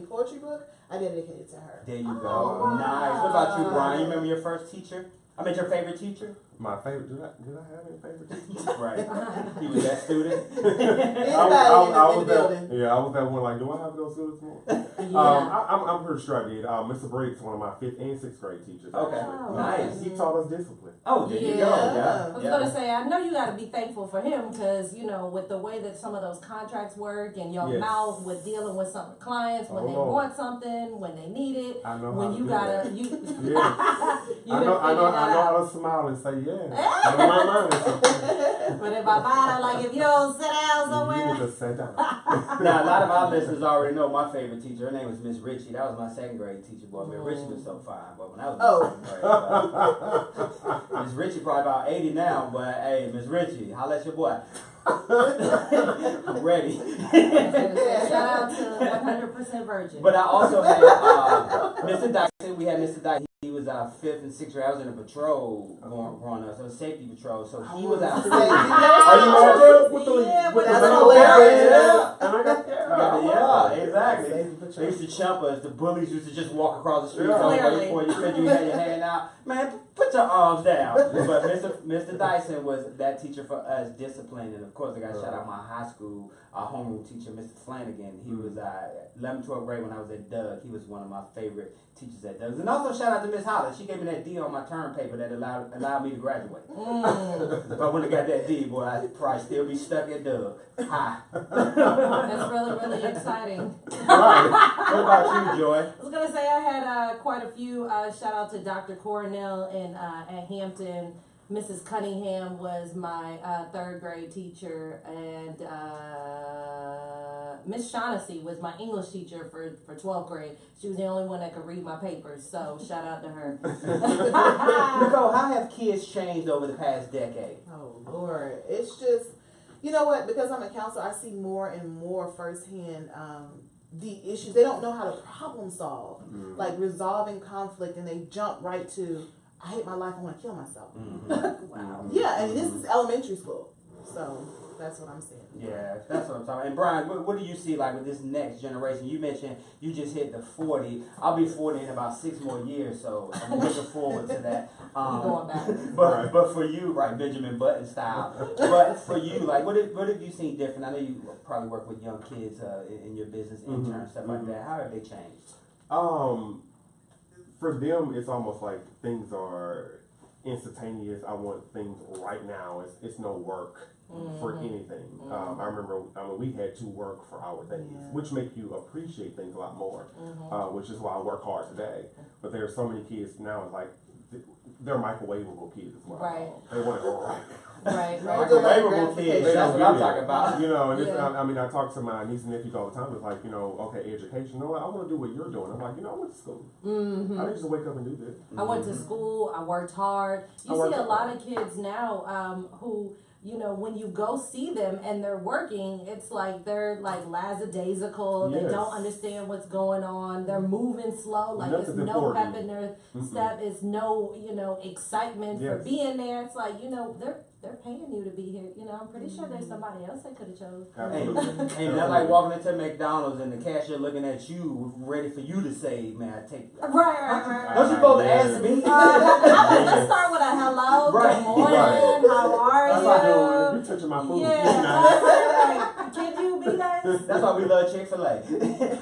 S4: poetry book, I dedicated it to her.
S3: There you go.
S2: Oh,
S3: Nice. What about you,
S2: wow.
S3: Brian? You remember your first teacher? I mean, your favorite teacher?
S7: My favorite, did I have any favorite teachers?
S3: Right. He was that student.
S4: Anybody
S7: I
S4: in
S7: was
S4: the building.
S7: that, yeah, I was that one like, do I have those students more?
S2: Yeah.
S7: I'm pretty sure I did. Mr. Briggs, one of my 5th and 6th grade teachers.
S3: Okay.
S7: actually.
S3: Nice.
S7: He taught us discipline.
S3: Oh, there you go.
S2: Yeah.
S3: Yeah.
S2: I was
S3: Yeah.
S2: gonna say, I know you gotta be thankful for him because, you know, with the way that some of those contracts work and your
S7: Yes.
S2: mouth with dealing with some clients when
S7: Oh,
S2: they
S7: Lord.
S2: want something, when they need it,
S7: I know how
S2: when
S7: to
S2: you
S7: do
S2: gotta,
S7: that.
S2: you,
S7: Yeah.
S2: you
S7: I
S2: done
S7: know
S2: figured that out.
S7: how to smile and say yeah. In my mind, it's
S2: But in my mind, I'm like, if you don't sit down
S7: you
S2: somewhere.
S7: need to sit down.
S3: Now, a lot of our listeners already know my favorite teacher. Her name was Miss Ritchie. That was my 2nd grade teacher. Boy, Miss Ritchie was so fine. But when I was in 2nd grade, Miss Ritchie probably about 80 now. But hey, Miss Ritchie, holla at your boy. I'm ready.
S2: Shout out to 100% Virgin.
S3: But I also had Mr. Dyson. We had Mr. Dyson. He was our 5th and 6th grade. I was in a patrol growing up, so safety patrol. So he was out.
S7: Are you on too? With the
S2: Yeah,
S7: with
S4: that's
S7: the
S4: hilarious.
S7: Yeah. And I got
S3: Yeah, exactly.
S4: Safety
S3: They
S4: patrol.
S3: used to chump us. The bullies used to just walk across the street.
S7: Yeah.
S3: So wait
S2: Clearly.
S3: for you because you had your hand out. Man, put your arms down. But Mr. Dyson was that teacher for us, discipline. And of course, I got to shout out my high school homeroom teacher, Mr. Flanagan. He was 11th, 12th grade when I was at Doug. He was one of my favorite teachers at Doug. And also shout out to Miss Hollis. She gave me that D on my term paper that allowed me to graduate. If I wouldn't have got that D, boy, I'd probably still be stuck at Doug. Hi.
S2: That's really, really exciting.
S7: Right.
S3: What about you, Joy?
S2: I was gonna say I had quite a few. Shout out to Dr. Cornell in at Hampton. Mrs. Cunningham was my 3rd grade teacher, and Miss Shaughnessy was my English teacher for 12th grade. She was the only one that could read my papers, so shout out to her.
S3: Nicole, how have kids changed over the past decade?
S4: Oh Lord, it's just, you know what? Because I'm a counselor, I see more and more firsthand the issues. They don't know how to problem solve, like resolving conflict, and they jump right to, I hate my life, I want to kill myself.
S2: Wow.
S4: Yeah, I mean this is elementary school, so that's what I'm seeing.
S3: Yeah, that's what I'm talking about. And Brian, what do you see like with this next generation? You mentioned you just hit the 40. I'll be 40 in about 6 more years, so I'm looking forward to that.
S2: Going back.
S3: But for you, right, Benjamin Button style. But for you, like, what have you seen different? I know you probably work with young kids in your business, interns, stuff like that. How have they changed?
S7: For them, it's almost like things are instantaneous. I want things right now. It's no work for anything. I remember we had to work for our things, which make you appreciate things a lot more, which is why I work hard today. But there are so many kids now, it's like they're microwavable kids as well.
S2: Right.
S7: They want it right.
S2: Right.
S3: Microwavable kids, that's what I'm talking about.
S7: You know, and it's,
S2: Yeah.
S7: I mean, I talk to my niece and nephews all the time. It's like, you know, okay, education. You know what? I want to do what you're doing. I'm like, you know, I went to school. I didn't just wake up and do this.
S2: I went to school, I worked hard. You see a lot of kids now who, you know, when you go see them and they're working, it's like they're like lackadaisical. They
S7: Yes.
S2: don't understand what's going on. They're moving slow. Like there's
S7: Nothing's
S2: no
S7: important.
S2: pep in their step. It's no, you know, excitement for
S7: Yes.
S2: being there. It's like, you know, they're paying you to be here. You know, I'm pretty sure there's somebody else they could have chose.
S7: Absolutely.
S3: And that's like walking into McDonald's and the cashier looking at you, ready for you to say, "Man, I take."
S2: Right.
S3: Don't you supposed to ask me?
S2: I would just start with a hello,
S3: Right.
S2: good morning,
S7: Right.
S2: how are
S7: That's
S2: you?
S7: like, you touching my food.
S2: Yeah, like, can you be nice.
S3: That's why we love Chick-fil-A.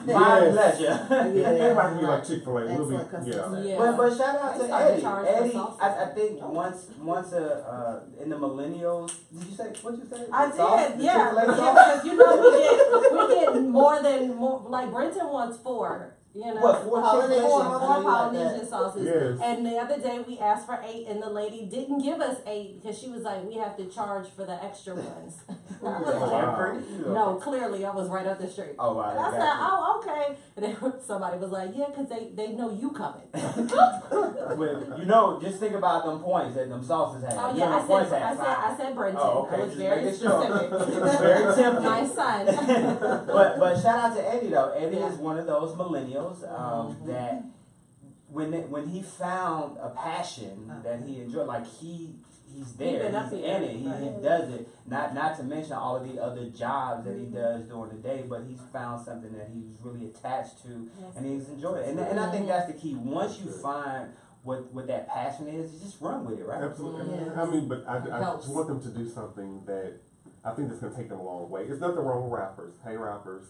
S3: My
S7: Yes.
S3: pleasure.
S7: Everybody can be like Chick-fil-A. We'll
S4: Excellent
S7: be,
S4: customer service.
S2: Yeah.
S3: But shout out
S2: They
S3: to
S2: started
S3: Eddie.
S2: charging
S3: Eddie,
S2: us also.
S3: I think once in the millennials, did you say what you said?
S2: I
S3: Sauce?
S2: did, yeah,
S3: Chick-fil-A sauce?
S2: because you know we get more like Brenton wants 4. You know,
S3: What, 4
S4: Polynesian
S3: Chick-fil-A
S2: four
S3: sauces?
S4: sauce?
S2: Polynesian sauces.
S7: Yes.
S2: And the other day we asked for 8, and the lady didn't give us 8 because she was like, "We have to charge for the extra ones." I was
S3: Oh,
S2: like,
S3: wow. Pretty?
S2: no, clearly I was right up the street.
S3: Oh, wow.
S2: And I
S3: they
S2: said,
S3: got you.
S2: "Oh, okay." And then somebody was like, "Yeah, because they know you coming."
S3: Well, you know, just think about them points that them sauces had.
S2: Oh
S3: You
S2: yeah,
S3: know,
S2: I
S3: them points
S2: said,
S3: had five.
S2: I said Brenton.
S3: Oh, okay,
S2: I was
S3: just
S2: very
S3: making sure.
S2: specific.
S3: Very tempting.
S2: My son.
S3: But shout out to Eddie though. Eddie
S2: Yeah.
S3: is one of those millennials that when he found a passion that he enjoyed, like he's there,
S2: been up
S3: he's
S2: here.
S3: in it, he does it. Not to mention all of the other jobs that he does during the day, but he's found something that he's really attached to and he's enjoyed it. And I think that's the key. Once you find what that passion is, you just run with it, right?
S7: Absolutely.
S2: Yeah.
S7: I mean, but I
S2: Helps.
S7: just want them to do something that I think that's going to take them a long way. There's nothing wrong with rappers. Hey, rappers.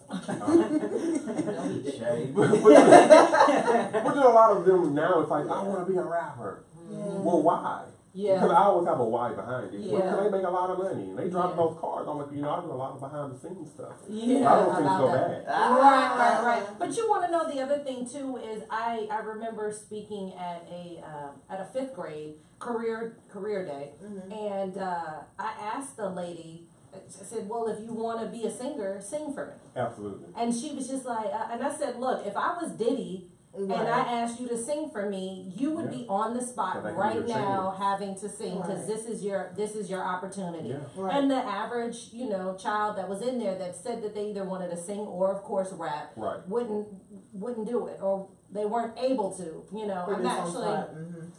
S3: Shade.
S7: But there's a lot of them now. It's like, I want to be a rapper. Well, why?
S2: Yeah.
S7: Because I always have a why behind it.
S2: Yeah.
S7: Because they make a lot of money. And they drive
S2: Yeah.
S7: those cars. I'm like, I do a lot of behind the scenes stuff.
S2: Yeah,
S7: I don't think
S2: about
S7: so
S2: that.
S7: bad.
S2: Right. But you want to know the other thing too is I remember speaking at a 5th grade career day, and I asked the lady. I said, "Well, if you want to be a singer, sing for me."
S7: Absolutely.
S2: And she was just like, and I said, "Look, if I was Diddy." And I asked you to sing for me, you would be on the spot
S7: And I can
S2: right
S7: be
S2: now having to sing because
S4: Right.
S2: this is your opportunity.
S7: Yeah.
S4: Right.
S2: And the average, child that was in there that said that they either wanted to sing or of course rap
S7: Right.
S2: wouldn't do it or they weren't able to. I'm actually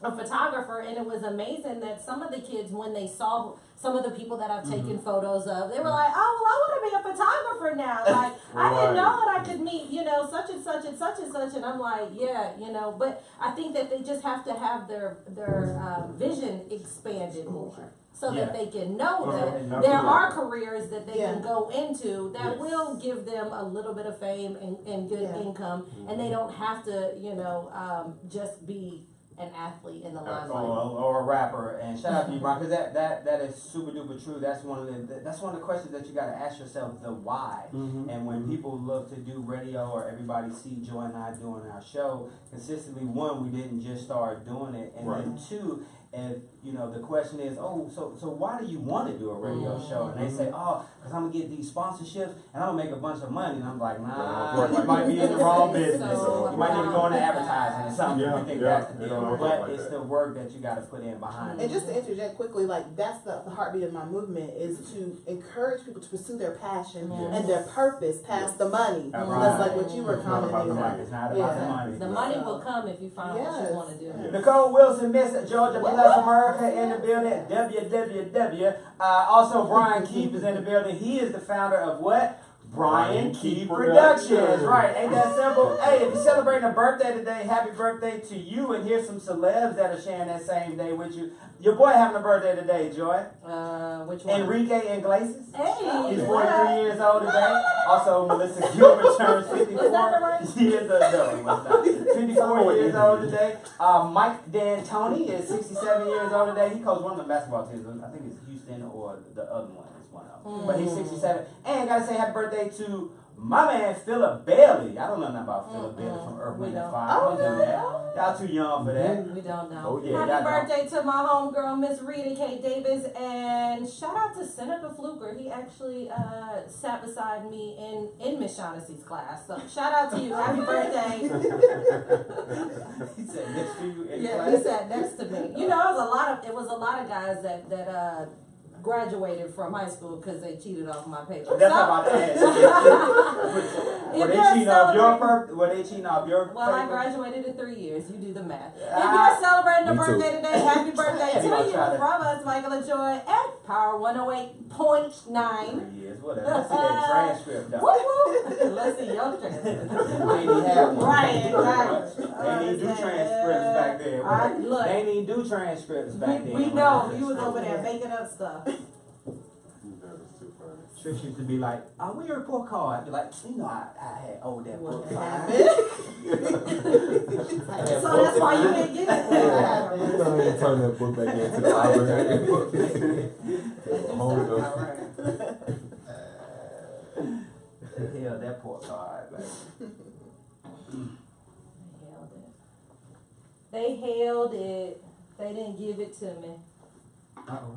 S2: a photographer, and it was amazing that some of the kids, when they saw some of the people that I've taken photos of, they were like, "Oh, well, I want to be a photographer now. Like, I didn't know that I could meet, such and such and such and such." And I'm like, yeah, but I think that they just have to have their vision expanded more. So that they can know that there are careers that they can go into that will give them a little bit of fame and good income, and they don't have to, just be an athlete in the limelight.
S3: Or a rapper. And shout out to you, Brian, because that is super duper true. That's one of the questions that you got to ask yourself: the why. And when people look to do radio, or everybody see Joy and I doing our show consistently, one, we didn't just start doing it, and then two. And the question is, so why do you want to do a radio show? And they say, because I'm gonna get these sponsorships and I'm gonna make a bunch of money. And I'm like, nah, you might be in the wrong business. You might need to go into advertising or something. You think that's the deal, but it's the work that you got to put in behind it.
S4: And just to interject quickly, like that's the heartbeat of my movement is to encourage people to pursue their passion and their purpose past the money. That's like what you were commenting on.
S3: It's not about the money.
S2: The money will come if you find what you want to do.
S3: Nicole Wilson, Miss Georgia Plus America in the building. WWW. Also, Brian Keefe is in the building. He is the founder of what? Brian Keefe Productions. Right, ain't that simple? Hey, if you're celebrating a birthday today, happy birthday to you. And here's some celebs that are sharing that same day with you. Your boy having a birthday today, Joy.
S2: Which one?
S3: Enrique Iglesias.
S2: Hey,
S3: He's
S2: what
S3: 43
S2: up?
S3: years old today. Also, Melissa Gilbert turns 54
S2: Was that the right?
S3: years old. No, it was not. 54 years old today. Mike D'Antoni is 67 years old today. He coached one of the basketball teams. I think it's Houston or the other one. It's one of them. But he's 67. And gotta say happy birthday to my man Philip Bailey. I don't know nothing about Philip Bailey from Earth, Wind and Fire. Don't do that. Y'all too young for that.
S2: We don't know.
S3: Oh, yeah,
S2: Happy
S3: y'all
S2: birthday to my homegirl, Miss Rita K. Davis, and shout out to Senator Fluker. He actually sat beside me in Miss Shaughnessy's class. So shout out to you. Happy birthday.
S3: He said next to you in
S2: Yeah,
S3: class.
S2: he sat next to me. It was a lot of guys that graduated from high school because they cheated off my paper.
S3: That's not about to ask. Were they cheating off your paper? Were they cheating off your
S2: Well, I
S3: paper?
S2: graduated in 3 years. You do the math. If you're celebrating a
S1: Me too.
S2: birthday today, happy birthday
S3: Yeah,
S2: to
S3: we gonna
S2: you
S3: try to-
S2: from us, Michael and Joy, at Power 108.9.
S3: 3 years, whatever. Let's see that transcript, though.
S2: Woo-woo. Let's see your transcript.
S3: We ain't even have one.
S2: Right.
S3: They ain't even do transcripts back then.
S2: Look,
S3: They ain't even do transcripts back then.
S2: we know you was over there making up stuff.
S7: That was too funny.
S3: Trish used to be like, where your report card? I'd be like, you know, I had owed that book.
S4: What
S3: fine."
S4: happened?
S2: So that's why you didn't get it.
S1: You know, you turn that book back into the library. Hold it up.
S3: Hell, that poor card. Like,
S2: They held it. They didn't give it to me. Uh-oh.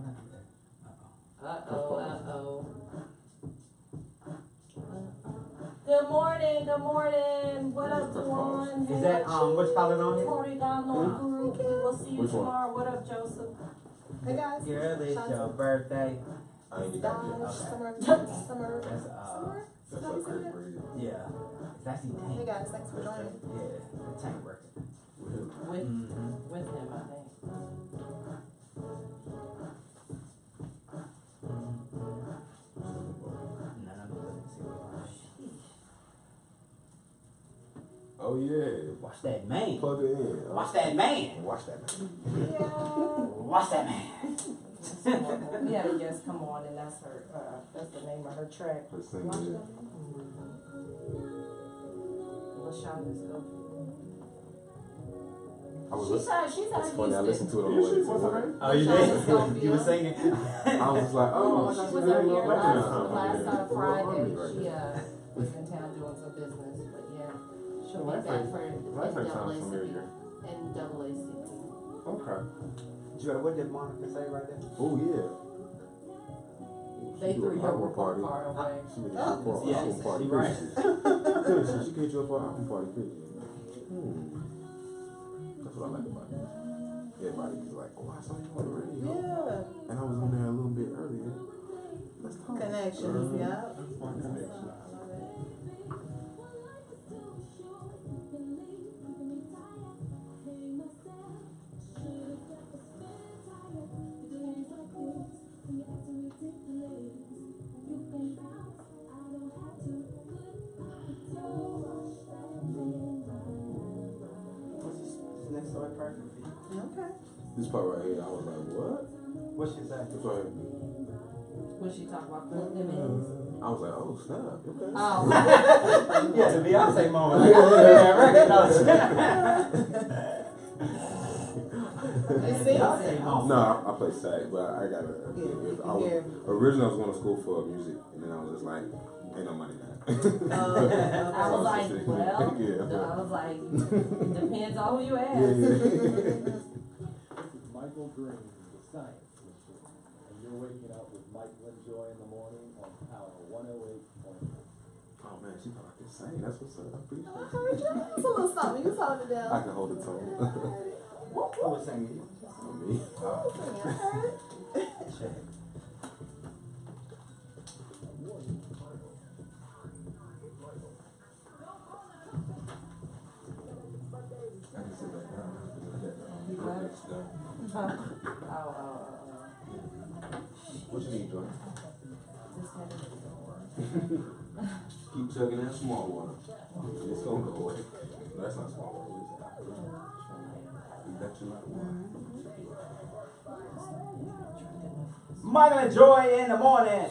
S2: Good morning. What up, Juwan?
S3: is that, what's calling on it?
S2: Oregano group. We will see you
S1: Which one?
S2: tomorrow. What up, Joseph?
S4: Hey guys.
S3: Girl, it's your birthday.
S1: I ain't get that yet.
S4: Dodge, summer.
S3: That's,
S1: That's like crazy.
S3: yeah. It's actually Tank.
S4: Hey guys, thanks for joining.
S3: Yeah, the Tank working.
S2: With him, I think.
S1: Oh yeah.
S3: Watch that man.
S1: Plug it in.
S3: Watch that man.
S1: Watch that man.
S3: Watch that man.
S2: We had a guest come on, and that's her. That's the name of her track.
S1: Let's sing
S2: Watch
S1: it.
S2: that. LaShonda's go.
S1: I was
S2: She's
S1: listening.
S2: out. She's out
S1: It's
S2: of
S1: funny. I listened to it on the way to work.
S3: Oh, you
S2: LaShonda's gonna
S3: did?
S2: be
S3: You were
S2: on.
S3: singing?
S1: I was just like, oh,
S2: She
S1: I
S2: was
S1: got
S2: up
S1: you
S2: here
S1: last
S2: last Friday.
S1: Right
S2: She
S1: now.
S2: was in town doing some business, but yeah, she'll be
S7: Last
S2: back
S7: name-
S2: for
S7: last name sounds familiar.
S2: NAACP.
S7: Okay.
S3: Joy, what did Monica say right there?
S1: Oh yeah.
S2: They
S1: She do
S2: threw
S1: an
S2: your
S1: album
S2: report card away.
S1: She made you a party.
S3: Yeah,
S1: Album party.
S3: she right.
S1: Couldn't she? She could hit you up for an album party, couldn't she? That's what I like about it. Everybody be like, oh, I saw you on the radio.
S4: Yeah.
S1: And I was on there a little bit earlier. Let's talk.
S4: Connections, yeah.
S1: That's my connection.
S3: What's this next story perfect for you?
S4: Okay.
S1: This part right here, I was like, what?
S3: What she say?
S1: This right here.
S2: When she talked about the image.
S1: I was like, oh, snap. Okay.
S2: Oh.
S3: Yeah, the Beyonce moment. Like, oh, yeah, record.
S4: You see?
S3: Beyonce moment.
S1: No, I play sax, but I got to. Originally, I was going to school for music, and then I was just like, ain't no money now.
S2: I was like, well,
S1: Yeah.
S2: I was like, depends on who you ask.
S6: Michael Green, the Science Machine. And you're waking up with Michael and Joy in the morning on Power 108.9.
S1: Oh man, she thought I could sing. That's what's up. I appreciate
S4: I
S1: it.
S4: heard you. It's a little something. You told it down.
S1: I can hold the tone.
S3: Who was singing?
S1: Me.
S3: Check.
S1: I can sit back down.
S2: You got it?
S1: What you need, Joy?
S2: Just had it.
S1: Keep chugging that small water. It's gonna go away. No, that's not small water. What is that? Electrolyte water.
S3: Michael and Joy in the morning.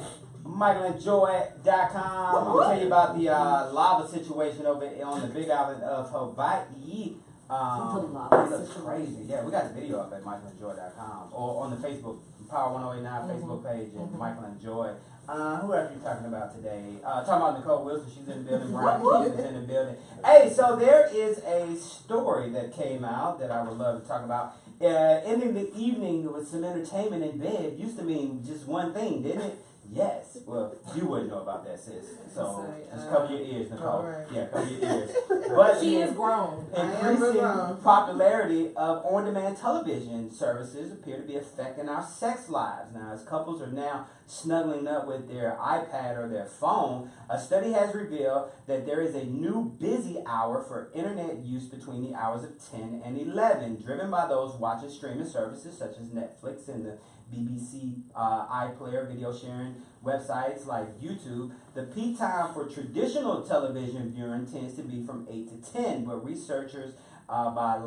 S3: MichaelandJoy.com. I'm gonna tell you about the lava situation over on the Big Island of Hawaii. It looks crazy. Yeah, we got the video up at MichaelandJoy.com or on the Facebook Power 1089 Facebook page and Michael and Joy. Who else are you talking about today? Talking about Nicole Wilson. She's in the building. Brian Keith is in the building. Hey, so there is a story that came out that I would love to talk about. Ending the evening with some entertainment in bed used to mean just one thing, didn't it? Yes. Well, you wouldn't know about that, sis. So just cover your ears, Nicole.
S4: Right.
S3: Yeah, cover your ears. But
S2: She is grown.
S3: increasing popularity of on-demand television services appear to be affecting our sex lives. Now, as couples are now snuggling up with their iPad or their phone, a study has revealed that there is a new busy hour for internet use between the hours of 10 and 11, driven by those watching streaming services such as Netflix and the BBC iPlayer video sharing websites like YouTube. The peak time for traditional television viewing tends to be from 8 to 10, but researchers by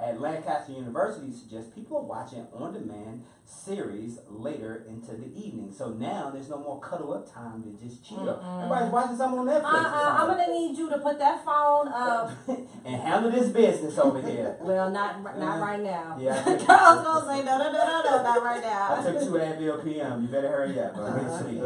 S3: at Lancaster University suggests people are watching on-demand series later into the evening. So now there's no more cuddle up time to just chill. Everybody's watching something on Netflix.
S2: I'm gonna need you to put that phone up
S3: and handle this business over here.
S2: Well, not right now.
S3: Yeah,
S2: I was gonna say no, not right now.
S3: I took 2 Advil PM. You better hurry up. Or get sleep.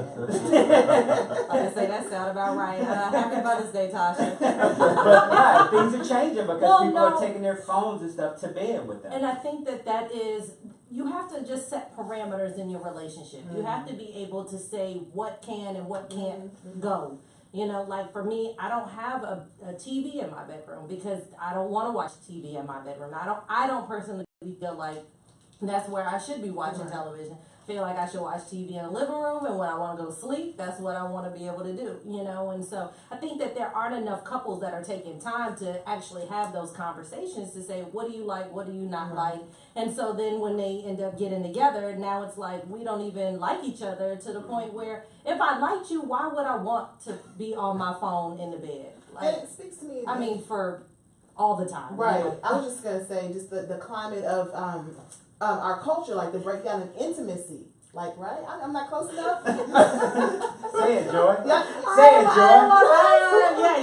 S2: I can say that sound about right. Happy Mother's Day, Tasha.
S3: But things are changing because people
S2: no.
S3: are taking their phones and stuff to bed with them.
S2: And I think that is, you have to just set parameters in your relationship. You have to be able to say what can and what can't go. You know, like for me, I don't have a TV in my bedroom because I don't want to watch TV in my bedroom. I don't personally feel like that's where I should be watching television. Feel like I should watch TV in the living room, and when I want to go to sleep, that's what I want to be able to do, you know. And so I think that there aren't enough couples that are taking time to actually have those conversations to say, what do you like, what do you not like. And so then when they end up getting together, now it's like we don't even like each other, to the point where if I liked you, why would I want to be on my phone in the bed? Like,
S4: And it speaks to me.
S2: I mean, for all the time.
S4: Right.
S2: You know?
S4: I was just gonna say, just the climate of our culture, like the breakdown in intimacy. Like, right? I'm not close enough.
S3: Say it, Joy.
S4: Yeah.
S3: Say it, Joy.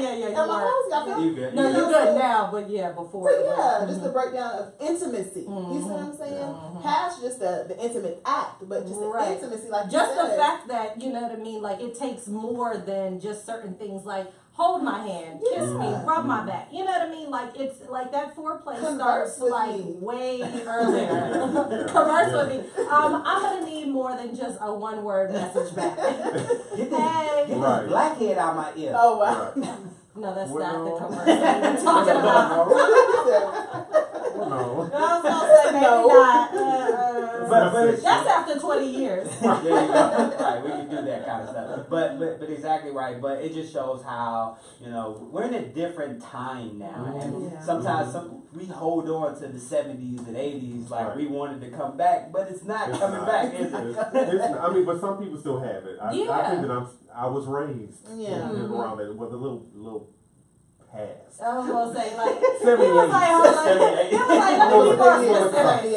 S2: Yeah.
S4: Am I close? Y'all feel?
S3: You good.
S2: No, you're good now, but yeah, before.
S4: But yeah, just the breakdown of intimacy. You see what I'm saying? Past just the intimate act, but just the intimacy, like
S2: just
S4: you said.
S2: the fact that, you know what I mean, like it takes more than just certain things, like hold my hand, kiss me, rub my back. You know what I mean? Like it's like that foreplay
S4: Converse
S2: starts
S4: with
S2: like
S4: me.
S2: way earlier. Converse with me. I'm gonna need more than just a one-word message back.
S3: Get this
S7: Right.
S3: blackhead out my ear.
S4: Oh wow.
S2: No, that's not the
S7: Well,
S2: converse that we're talking about.
S7: No.
S2: I was gonna say maybe
S4: No.
S2: not.
S3: But it's
S2: That's after 20 years.
S3: There you go. Right, we can do that kind of stuff. But exactly right. But it just shows how, you know, we're in a different time now, and sometimes we hold on to the 70s and 80s like we wanted to come back, but it's not coming back, is it?
S7: I mean, but some people still have it. I think that I was raised around it with a little past.
S2: I was gonna say, like,
S7: 78.
S2: he was like, let me be more specific.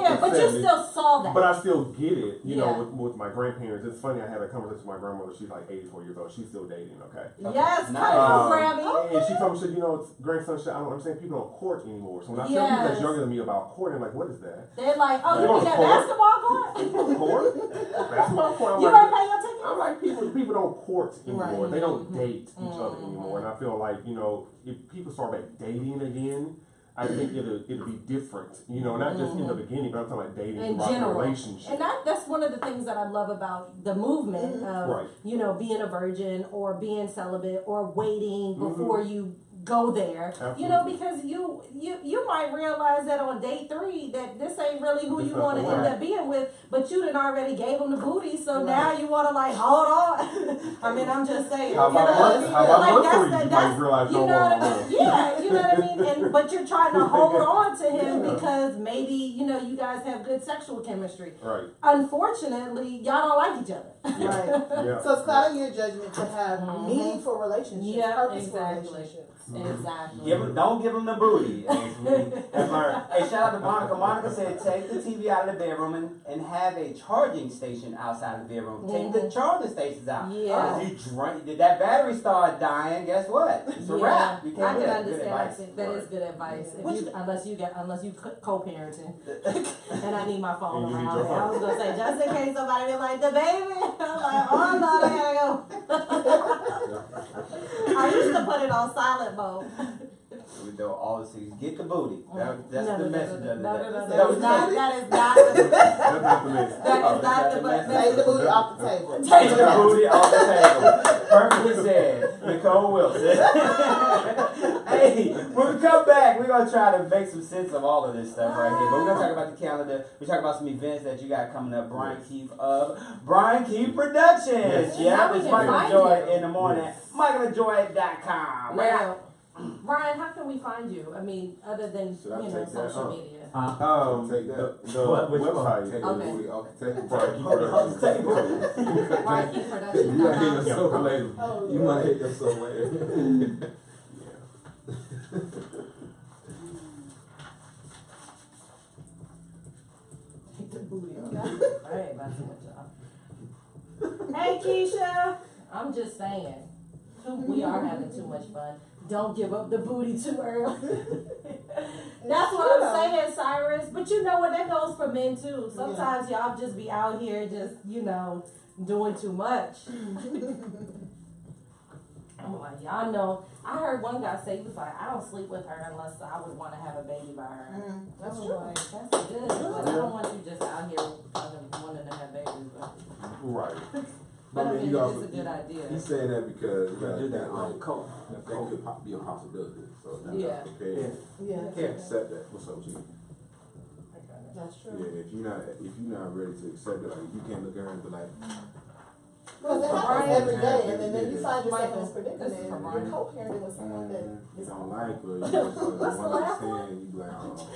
S2: Yeah, but you still saw that.
S7: But I still get it, you know, with my grandparents. It's funny, I had a conversation with my grandmother. She's like 84 years old. She's still dating, okay?
S2: Yes,
S3: Nice.
S2: come on, Grammy.
S7: And she told me, she said, you know, it's grandson shit. I don't understand. People don't court anymore. So when I tell people that's younger than me about courting, like, what is that?
S2: They're like, oh,
S7: You
S2: you mean
S7: don't
S2: that
S7: court?
S2: basketball court?
S7: People don't court. Basketball court. I'm
S2: You
S7: like,
S2: ain't pay your ticket?
S7: I'm like, people don't court anymore.
S4: Right.
S7: They don't date each other anymore. And I feel like, you know, if people start back dating again, I think it'll be different. You know, not just in the beginning, but I'm talking about dating
S2: In
S7: throughout the
S2: general.
S7: relationship.
S2: And that's one of the things that I love about the movement of,
S7: Right.
S2: you know, being a virgin or being celibate or waiting before you go there.
S7: Absolutely.
S2: You know, because you might realize that on day 3 that this ain't really who
S7: This
S2: you
S7: not
S2: want to
S7: the
S2: end
S7: one.
S2: up being with, but you done already gave them the booty, so now you want to like hold on. I mean, I'm just saying.
S7: How about
S2: you know,
S7: month- how about
S2: like
S7: month
S2: that's
S7: 3?
S2: the-
S7: You
S2: that's-
S7: might realize
S2: you
S7: you
S2: know
S7: don't
S2: what
S7: want
S2: I
S7: to
S2: mean? Yeah, you know what I mean? But you're trying to hold on to him
S7: Yeah.
S2: because maybe, you know, you guys have good sexual chemistry.
S7: Right.
S2: Unfortunately, y'all don't like each other.
S4: Right.
S7: Yeah.
S4: So it's clouding your judgment to have meaningful relationships,
S2: Yeah,
S4: purposeful
S2: exactly.
S4: relationships.
S2: Exactly.
S3: Don't give them the booty. As we have learned. Hey, shout out to Monica. Monica said, take the TV out of the bedroom and have a charging station outside the bedroom. Take the charging stations out.
S2: Yeah.
S3: If you did that battery start dying, guess what? It's a wrap. You
S2: I
S3: can't
S2: can
S3: get good
S2: understand.
S3: advice.
S2: That is good advice. Unless you co-parenting, and I need my phone
S7: And you need
S2: around.
S7: your phone.
S2: I was gonna say just in case somebody be like the baby. I'm like, oh Lord, I gotta go. I used to put it on silent mode.
S3: We do all the things. Get the booty. That's the message of the day.
S2: No,
S3: Is that what
S2: that
S3: you
S2: is
S3: said?
S2: not.
S7: That's not the message.
S2: That
S3: Oh,
S2: is not
S3: that's
S2: the
S3: the
S2: message.
S4: Take the booty off the table.
S3: Take the booty off the table. Perfectly said. Nicole Wilson. Hey, when we come back, we're going to try to make some sense of all of this stuff right here. But we're going to talk about the calendar. We're talking about some events that you got coming up. Brian Keefe of Brian Keefe Productions.
S7: Yes.
S3: Yeah,
S2: How we
S3: it's
S2: can
S3: Michael
S2: find
S3: Joy
S2: you.
S3: in the morning.
S7: Yes.
S3: MichaelJoy.com.
S2: Now, Brian, how can we find you? I mean, other than
S1: Should I take that
S2: social
S1: off?
S2: media.
S1: Take that.
S7: The
S3: Which one?
S7: website.
S1: Take
S2: Okay.
S1: the booty off the table.
S7: Brian Keefe
S3: Hold on,
S7: Productions.
S3: take it.
S2: Brian Keefe
S1: You might hit
S2: Productions.
S1: yourself later.
S4: Oh,
S1: You might hit yourself later.
S2: I ain't messing with y'all. Hey Keisha, I'm just saying, we are having too much fun. Don't give up the booty too early. That's what I'm saying, Cyrus. But you know what? That goes for men too. Sometimes y'all just be out here just, doing too much. I'm like, y'all know. I heard one guy say, he was like, I don't sleep with her unless I would want to have a baby by her.
S4: That's
S2: I was
S4: true.
S2: like, that's good. But I don't want you just out here wanting to have babies.
S7: Right.
S2: But I mean,
S1: you
S2: it
S1: also-
S2: is a good idea.
S1: He's saying that because
S3: You gotta do that
S1: like,
S3: coat.
S1: that could be a possibility. So that's
S2: Yeah.
S1: prepared
S4: Yeah.
S1: to accept that. What's up with you?
S4: That's true.
S1: Yeah, if you're not ready to accept it, like you can't look at her and be like,
S4: Because it happens
S2: Brian-
S4: every day, and then you find yourself in
S2: Michael,
S4: this predicament.
S2: this is for
S4: You're
S2: Brian.
S4: co-parenting with someone that
S1: you
S4: is
S1: don't like her, you
S4: What's
S1: just
S4: the
S1: want to
S4: last
S1: understand, you be like, oh,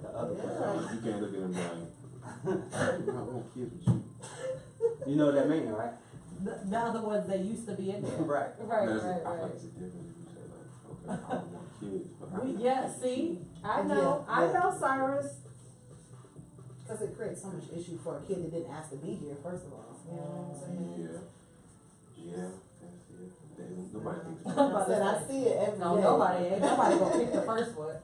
S3: The other
S4: Yeah.
S3: person.
S1: you can't look at him like, I want kids with you.
S3: You know what that means, right?
S2: The other ones that used to be in there.
S3: Right.
S2: Right,
S1: There's
S2: right,
S1: I feel like
S2: right.
S1: it's a difference if you say like, okay, I don't want kids, but I can
S2: Yeah,
S1: have kids
S2: see?
S1: with you.
S2: I know,
S4: Yeah,
S2: I
S4: yeah.
S2: know, Cyrus.
S4: because it creates so much issue for a kid that didn't ask to be here. First of all, you know what I'm saying?
S1: Yeah, that's it. Nobody thinks
S4: I
S1: about
S4: said I see it every day.
S2: No, nobody gonna pick the first one.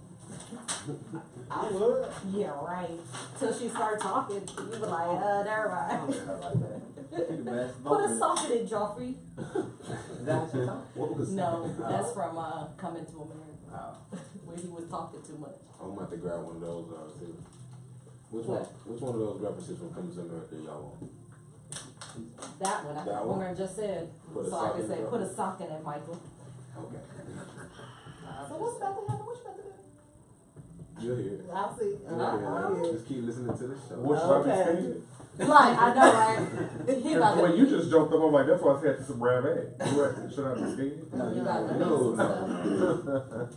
S3: I would.
S2: Yeah, right. Till she start talking, you be like, never
S3: I don't
S2: mind.
S3: care about that. She the best.
S2: Put a
S3: vocalist.
S2: sock in it, Joffrey.
S3: Is that what you're talking?
S1: What was
S2: No, that's from Coming to America,
S3: Oh.
S2: where he was talking too much.
S1: I'm about to grab one of those too. Which
S2: What?
S1: one of those references from Coming to America y'all want?
S2: That one,
S1: That
S2: I
S1: one?
S2: just said,
S1: Put a
S2: so I
S1: sock
S2: can
S1: in
S2: say,
S1: it?
S2: put a sock in it, Michael.
S1: Okay.
S4: So what's about to happen? What you about to do?
S1: You'll hear it.
S4: I'll see.
S1: You'll hear it. Just keep listening to the show.
S7: What should I be
S4: Okay.
S7: scared?
S2: Like, I know, right? He about
S7: The way
S2: to,
S7: you just joked up, I'm like, that's why I said to some brave ass. Should I be scared?
S3: No,
S2: you
S3: you
S2: about to
S1: No,
S2: do some stuff.
S1: no.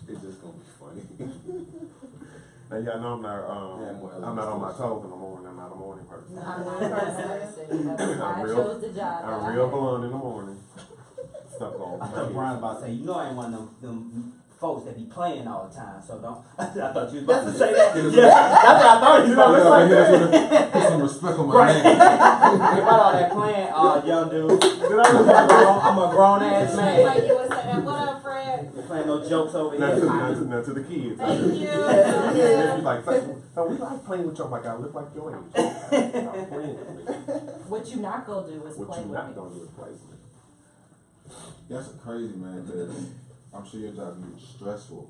S1: It's just gonna be funny.
S7: Now y'all know I'm
S1: Yeah, more
S7: not, I'm not on my toes in the morning. I'm not a morning person.
S2: I'm not a person. That's why I chose the job. that I
S7: I'm real
S2: had.
S7: blunt in the morning. Stuff
S3: I thought
S7: on.
S3: Brian about to say, you know I ain't one of them folks that be playing all the time, so don't. I thought you was about to say that. Yeah, that's what I thought you was about to say.
S1: Put some respect on my
S3: Right.
S1: name.
S3: Think about all that playing, young dude. I'm a grown ass
S2: Like
S3: man.
S2: you was saying, what up, Fred?
S3: You're playing no jokes over
S7: Not
S3: here.
S7: to the kids.
S2: Thank you.
S7: Yeah, you like, so we like playing with you. I'm like, I look like your age. Stop playing with me.
S2: What you not gonna do is
S7: What
S2: play
S7: you
S2: with
S7: not
S2: me.
S7: gonna do is play with me.
S1: That's crazy, man. Cause I'm sure your job is stressful.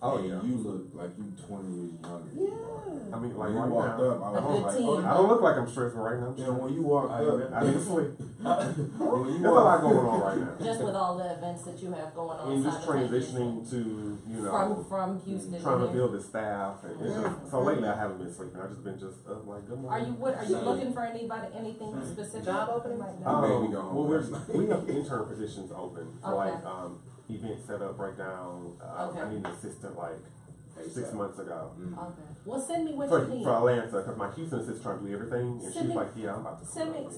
S7: Oh,
S1: And
S7: yeah.
S1: you look like you 20 years younger.
S4: Yeah.
S7: I mean,
S1: When
S7: like
S1: you
S7: right
S1: walked
S7: now,
S1: up, I
S2: A
S1: was
S2: good
S1: like,
S2: team.
S1: oh,
S7: I don't look like I'm stressful right now.
S1: yeah, when you walked
S3: Oh,
S1: up,
S7: I didn't sleep.
S1: when you
S7: There's a lot
S1: walked
S7: going on right now.
S2: Just with all the events that you have going on.
S7: And just
S2: simultaneously.
S7: transitioning to, you know,
S2: from Houston.
S7: trying to
S2: here.
S7: build the staff. And it's just, so lately I haven't been sleeping. I've just been just up like, good morning.
S2: Are you looking for anything specific?
S4: Job opening right now?
S1: Maybe go home
S7: Well,
S1: last night.
S7: we have intern positions open. So
S2: Okay.
S7: like, event setup, breakdown.
S2: Okay.
S7: I need an assistant like 6
S1: ASAP.
S7: months ago.
S2: Okay. Well, send me what
S7: For
S2: you need.
S7: Atlanta, because my Houston assistant trying to do everything, and
S2: Send
S7: she's
S2: me-
S7: like, yeah, I'm about to.
S2: Send me what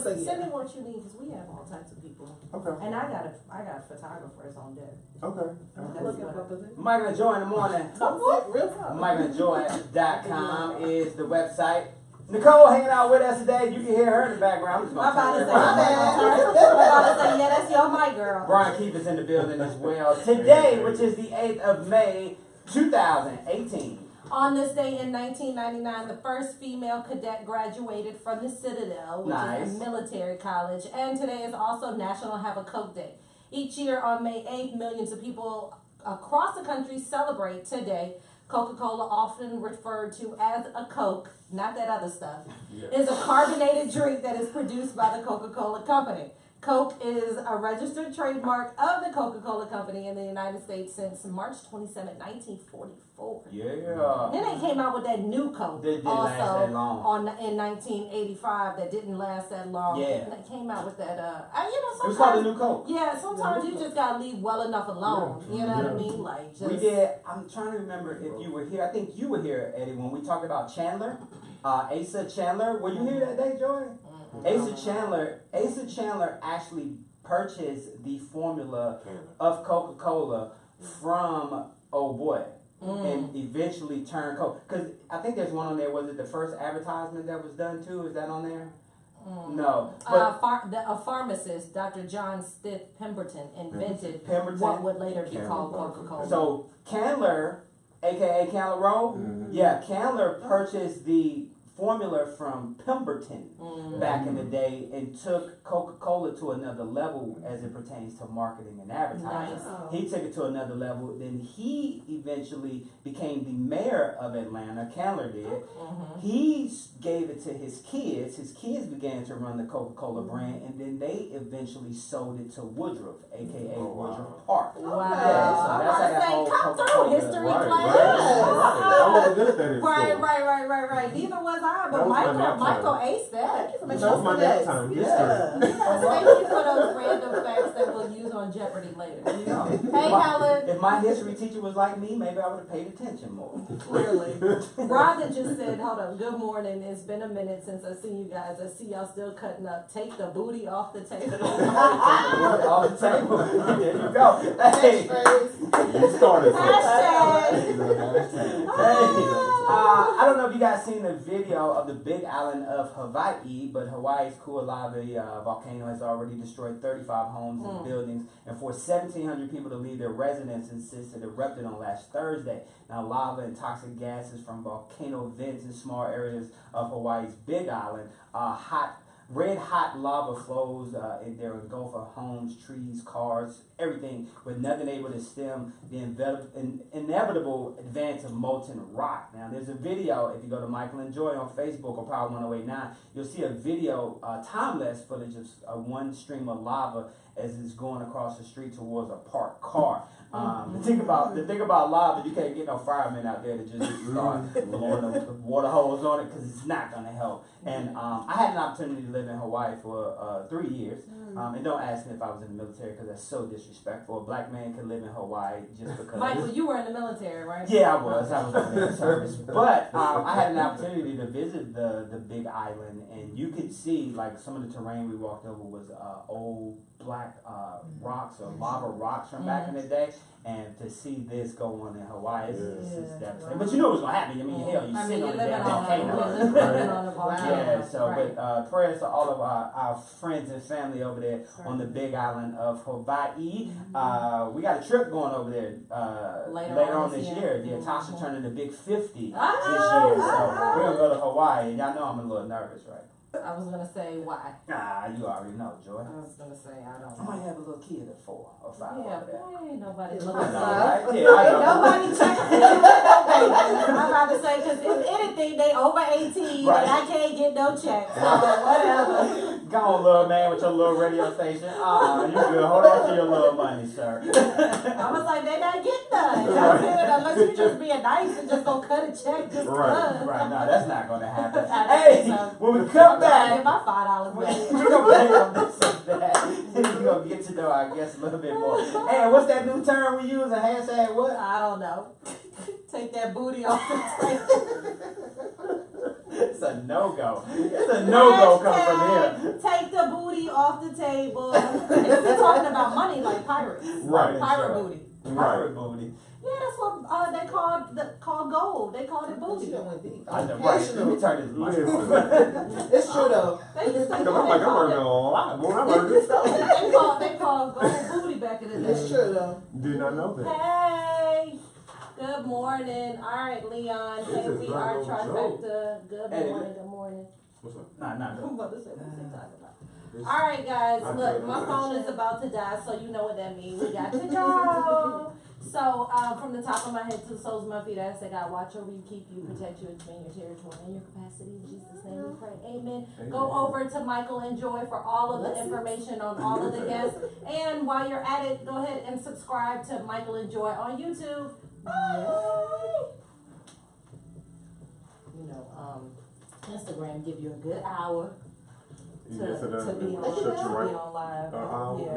S4: So, yeah.
S2: you need because we have all types of people,
S7: Okay.
S2: and I got photographers on deck.
S7: Okay.
S2: That's
S4: Looking
S2: what-
S4: for position.
S3: Michael and Joy in the morning.
S4: Talk it, real talk.
S3: MichaelandJoy.com is the website. Nicole hanging out with us today. You can hear her in the background. I'm just
S2: I'm about to
S3: gonna
S2: say,
S3: turn
S4: My
S3: everybody-
S4: bad.
S2: I'm about to say, yeah, that's your mic, girl.
S3: Brian Keith is in the building as well. Today, which is the 8th of May, 2018.
S2: On this day in 1999, the first female cadet graduated from the Citadel, which
S3: Nice.
S2: is a military college. And today is also National Have a Coke Day. Each year on May 8th, millions of people across the country celebrate today. Coca-Cola, often referred to as a Coke, not that other stuff, is a carbonated drink that is produced by the Coca-Cola Company. Coke is a registered trademark of the Coca-Cola Company in the United States since March 27, 1944.
S3: Yeah.
S2: Then they came out with that new Coke
S3: That didn't
S2: also
S3: last that long.
S2: in 1985 that didn't last that long.
S3: Yeah.
S2: And they came out with that,
S3: It was called the
S2: sometimes,
S3: New Coke.
S2: yeah, sometimes you just gotta leave well enough alone. You know what I
S7: Yeah.
S2: mean? Like, just.
S3: We did. I'm trying to remember if you were here. I think you were here, Eddie, when we talked about Chandler. Asa Chandler. Were you here that day, Joy? Asa Chandler actually purchased the formula
S1: Canada.
S3: of Coca-Cola from, oh boy, and eventually turned cold. Because I think there's one on there. Was it the first advertisement that was done too? Is that on there? No. But
S2: A pharmacist, Dr. John Stith Pemberton, invented
S3: Pemberton.
S2: what would later be called Coca-Cola.
S3: So Candler, aka Candler Rowe, yeah, Candler purchased the formula from Pemberton back in the day and took Coca-Cola to another level as it pertains to marketing and advertising.
S2: Nice.
S3: He took it to another level. Then he eventually became the mayor of Atlanta. Candler did. He gave it to his kids. His kids began to run the Coca-Cola brand, and then they eventually sold it to Woodruff, aka Woodruff Park.
S2: Wow.
S3: Yeah, so that's how that whole
S2: come through
S3: Coca-Cola
S2: history
S7: Right,
S2: class.
S7: I wasn't good at that in
S2: Right,
S7: school.
S2: right. Neither was I,
S7: That
S2: but
S7: was my nap
S2: Michael
S7: time.
S2: aced that.
S4: For
S7: That was my nap time. History.
S2: Yes, thank you for those random facts that we'll use on Jeopardy later.
S3: You know,
S2: Hey, Helen.
S3: if my history teacher was like me, maybe I would have paid attention more.
S2: Clearly. Rhonda just said, hold up, good morning. It's been a minute since I've seen you guys. I see y'all still cutting up. Take the booty off the table.
S3: Off the table. There you go. Hey.
S7: You started
S2: Hashtag.
S3: I don't know if you guys seen the video of the Big Island of Hawaii, but Hawaii's Kuala'i volcano has already destroyed 35 homes and buildings and forced 1,700 people to leave their residences since it erupted on last Thursday. Now, lava and toxic gases from volcano vents in small areas of Hawaii's Big Island, red hot lava flows in their engulf of homes, trees, cars, everything, with nothing able to stem the inevitable advance of molten rock. Now, there's a video, if you go to Michael and Joy on Facebook or Power 1089, you'll see a video, time-lapse footage of one stream of lava as it's going across the street towards a parked car. The thing about lava, you can't get no firemen out there to just start blowing the water hose on it because it's not going to help. And I had an opportunity to live in Hawaii for 3 years. And don't ask me if I was in the military because that's so disrespectful. A black man can live in Hawaii just because.
S2: Michael, you were in the military, right?
S3: Yeah, I was in the service. But I had an opportunity to visit the Big Island, and you could see like some of the terrain we walked over was old black rocks or lava rocks from back in the day. And to see this go on in Hawaii is devastating. But you knew it was going to happen. I mean, hell, you sit on the damn volcano. Yeah, so,
S2: right.
S3: But prayers to all of our friends and family over there on the Big Island of Hawaii. We got a trip going over there later on this year. Yeah, Tasha turning the big 50 this year. So we're going to go to Hawaii. And y'all know I'm a little nervous, right?
S2: I was gonna say why.
S3: You already know, Joy.
S2: I was gonna say I don't
S3: I
S2: know.
S3: might have a little kid at 4 or 5
S2: Yeah,
S3: over there.
S2: boy, ain't nobody
S3: I
S2: looking
S3: know,
S2: for.
S3: right? Yeah, I know.
S2: Nobody checking I'm about to say, because if anything, they over 18
S3: Right.
S2: and I can't get no checks. So whatever.
S3: Go on, little man, with your little radio station. You good. Hold on to your little money, sir.
S2: I was like, they not getting none. That's it, unless you just being nice and just gonna cut a check just cause.
S3: Right, no, that's not going to happen.
S2: I
S3: Hey,
S2: think so.
S3: when we come
S2: I
S3: back,
S2: get my $5 back.
S3: we're going to play on this and that. We're going to get to know, I guess, a little bit more. Hey, what's that new term we use? A hashtag what?
S2: I don't know. Take that booty off the table.
S3: It's a no-go. It's a no-go coming from here.
S2: Take the booty off the table. We're talking about money like pirates.
S7: Right.
S2: Pirate booty.
S3: Pirate booty.
S2: Yeah, that's what they called gold. They called it booty.
S3: I know, right. Let me turn this mic off.
S4: It's true though.
S2: They used to
S7: I'm like, I'm learning a lot. Boy, I learned this stuff.
S2: they called gold booty back in the day.
S4: It's true though.
S7: Did not know that.
S2: Hey, good morning. All right, Leon. Hey, we are trifecta. Good morning. Good morning.
S1: What's up?
S3: Nah,
S2: I'm about to say, what's he talking about? All right, guys. Look, my phone is about to die, so you know what that means. We got to go. So, from the top of my head to the soles of my feet, I ask that God watch over you, keep you, protect you, expand your territory and your capacity. In Jesus' name we pray. Amen. Go over to Michael and Joy for all of the information on all of the guests. And while you're at it, go ahead and subscribe to Michael and Joy on YouTube. Bye. You know, Instagram give you a good hour to be on,
S7: Shut you
S2: to
S7: right.
S2: be on live.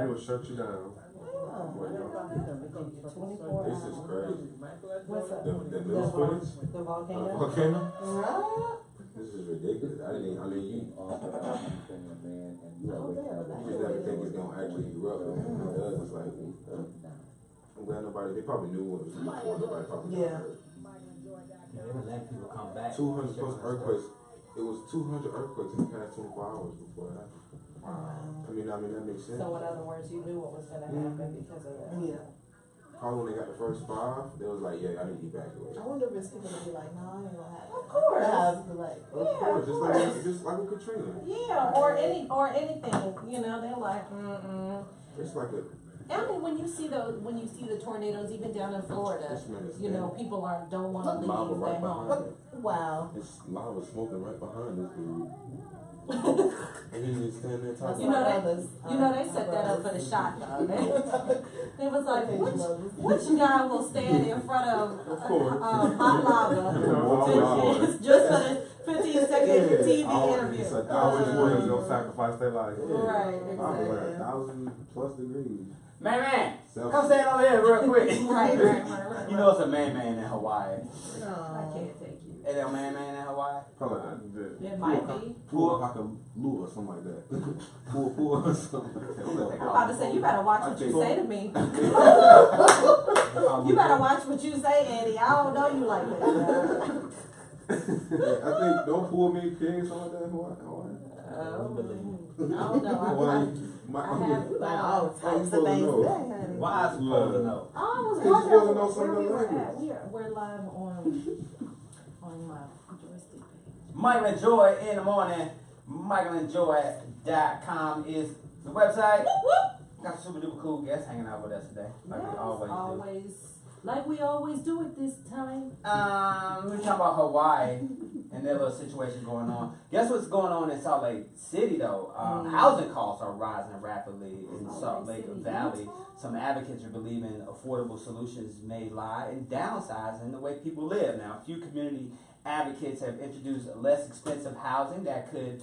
S7: They will shut you down.
S1: This is crazy.
S2: What's up?
S1: The news footage?
S2: The volcano?
S1: Volcano?
S4: Right?
S1: This is ridiculous. You just never think it's gonna actually erupt. When it does, it's like, I'm glad nobody. They probably knew what it was before. Nobody probably.
S4: Yeah.
S1: Heard.
S3: Yeah, they were letting people come back.
S1: 200 plus earthquakes. It was 200 earthquakes in the past 24 hours before that happened.
S4: Wow.
S1: I mean that makes sense.
S2: So in other words, you knew what was gonna happen because of that.
S4: Yeah.
S1: Probably when they got the first 5, they was like, yeah, I need to evacuate.
S4: I wonder if it's people that be like, no, I ain't gonna have it.
S2: Of course.
S4: Like,
S1: Of course, just like with Katrina.
S2: Yeah, or anything. You know, they're like,
S1: It's like a.
S2: I mean, when you see the tornadoes, even down in Florida,
S1: This man is
S2: you know,
S1: dead.
S2: people don't want to leave
S1: Lava
S2: their
S1: right
S2: home.
S1: behind him.
S4: wow.
S1: It's lava smoking right behind this dude. And he's just standing there talking.
S2: You know,
S4: Brothers,
S2: they set that up for the shot, though. It was like,
S4: Okay,
S2: which guy will stand in front of
S1: course.
S2: hot lava
S1: Yeah.
S2: just for the 15-second TV interview?
S1: It's a
S7: I always
S1: thousand
S7: wanted
S1: degrees.
S7: to sacrifice their life.
S2: Right,
S1: Probably like
S2: exactly.
S1: 1,000+ degrees.
S3: Man,
S1: Self-
S3: come stand over here real quick.
S2: Right.
S3: You know it's a man in Hawaii.
S2: I
S4: No.
S2: can't take you.
S3: Ain't there a man in Hawaii?
S7: Probably like
S2: It might be.
S1: Pool Hakalu or something like that. Pool or something like that.
S2: I'm about to say, you better watch what you say to me.
S3: that.
S2: You better watch what you say, Eddie. I don't know you like that.
S1: I think don't pool me pig something like that. Hawaii.
S2: I don't know.
S1: Hawaii.
S2: I have.
S4: Like all types of
S1: supposed to
S4: things.
S1: know.
S4: there, honey.
S3: Why is supposed to know?
S2: I was
S1: You're supposed to know
S2: wondering
S1: some
S2: where we
S1: of the
S2: were at.
S1: language.
S2: We're live on my joystick page.
S3: Michael and Joy in the morning. michaelandjoy.com is the website. Got a super duper cool guest hanging out with us today. Like we always do.
S2: Like we always do at this time.
S3: We're talking about Hawaii and their little situation going on. Guess what's going on in Salt Lake City though? Housing costs are rising rapidly in Salt Lake Valley. Some advocates are believing affordable solutions may lie in downsizing the way people live. Now, a few community advocates have introduced less expensive housing that could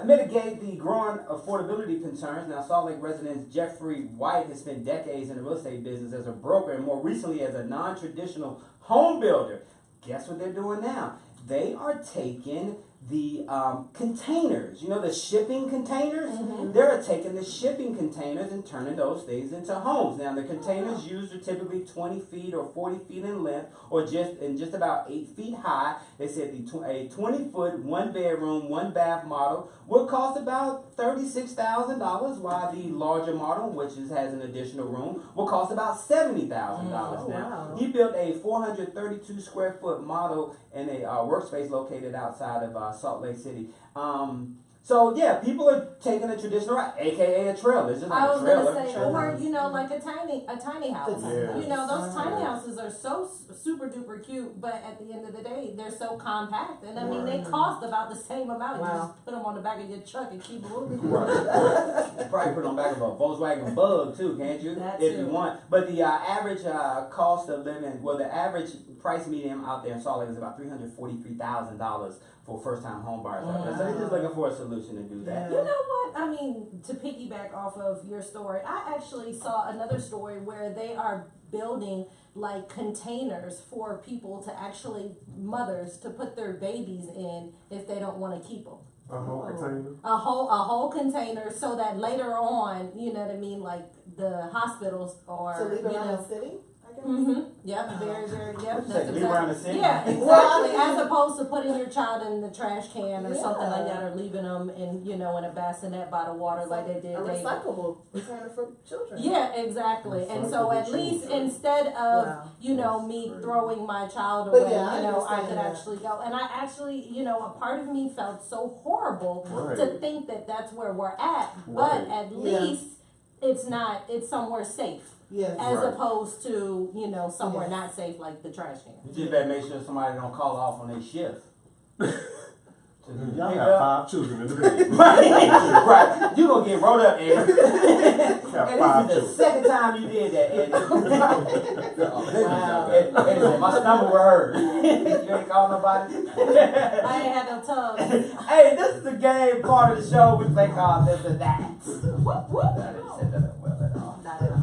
S3: mitigate the growing affordability concerns. Now, Salt Lake resident Jeffrey White has spent decades in the real estate business as a broker and more recently as a non-traditional home builder. Guess what they're doing now? They are taking the containers, you know, the shipping containers. They're taking the shipping containers and turning those things into homes. Now, the containers used are typically 20 feet or 40 feet in length, or just about 8 feet high. They said a 20-foot, 1-bedroom, 1-bath model would cost about $36,000, while the larger model, which has an additional room, will cost about $70,000. Now,
S4: wow.
S3: he built a 432 square foot model in a workspace located outside of Salt Lake City. So yeah, people are taking a traditional route, aka a trailer. It's just like
S2: I
S3: a
S2: was
S3: trailer.
S2: gonna say, or you know, like a tiny house.
S7: Yeah.
S2: You know, those tiny houses are so super duper cute, but at the end of the day, they're so compact, and I mean, they cost about the same amount. You
S4: Wow.
S2: just put them on the back of your truck and keep moving.
S1: Right.
S3: You probably put on back of a Volkswagen Bug too, can't you?
S2: That
S3: if
S2: too.
S3: you want. But the average cost of living, well, the average price median out there in Salt Lake is about $343,000 for first-time home buyers out there. So they're just looking for a solution to do that.
S2: You know what? I mean, to piggyback off of your story, I actually saw another story where they are building like containers for people to actually, mothers, to put their babies in if they don't want to keep them.
S7: a whole container.
S2: A whole container, so that later on, you know what I mean, like the hospitals or,
S4: To leave
S2: you
S4: around
S2: know.
S4: the city? I guess?
S2: Yep, very, yep.
S3: Say,
S2: That's
S3: leave around the city?
S2: Yeah, exactly.
S4: Well, I mean-
S2: As opposed to putting your child in the trash can or something like
S4: Yeah.
S2: that, or leaving them in, you know, in a bassinet by the water like they did.
S4: A
S2: David.
S4: recyclable container for children.
S2: Yeah, exactly. And so at least instead of,
S4: Wow.
S2: you know, me throwing my child
S4: But
S2: away,
S4: yeah, I
S2: you know, I
S4: understand
S2: could
S4: that.
S2: actually go. And I actually, you know, a part of me felt so horrible
S7: Right.
S2: to think that that's where we're at. But
S7: Right.
S2: at
S4: Yeah.
S2: least it's not, it's somewhere safe.
S4: Yes.
S2: As
S1: Right.
S2: opposed to, you know, somewhere
S4: Yes.
S2: not safe like the trash can.
S3: You just better make sure somebody don't call off on their shift.
S7: Y'all got 5 children in the bed.
S3: Right. You gonna get rolled up, Eddie.
S7: Got
S3: And
S7: 5
S3: this is the
S7: children.
S3: second time you did that, Eddie.
S4: Wow.
S3: Eddie said, my stomach will hurt. You ain't call nobody?
S2: I ain't had no tongue.
S3: Hey, this is the game part of the show which they call this or that.
S2: Whoop, whoop.
S3: I didn't say that well at all.
S2: Not at all.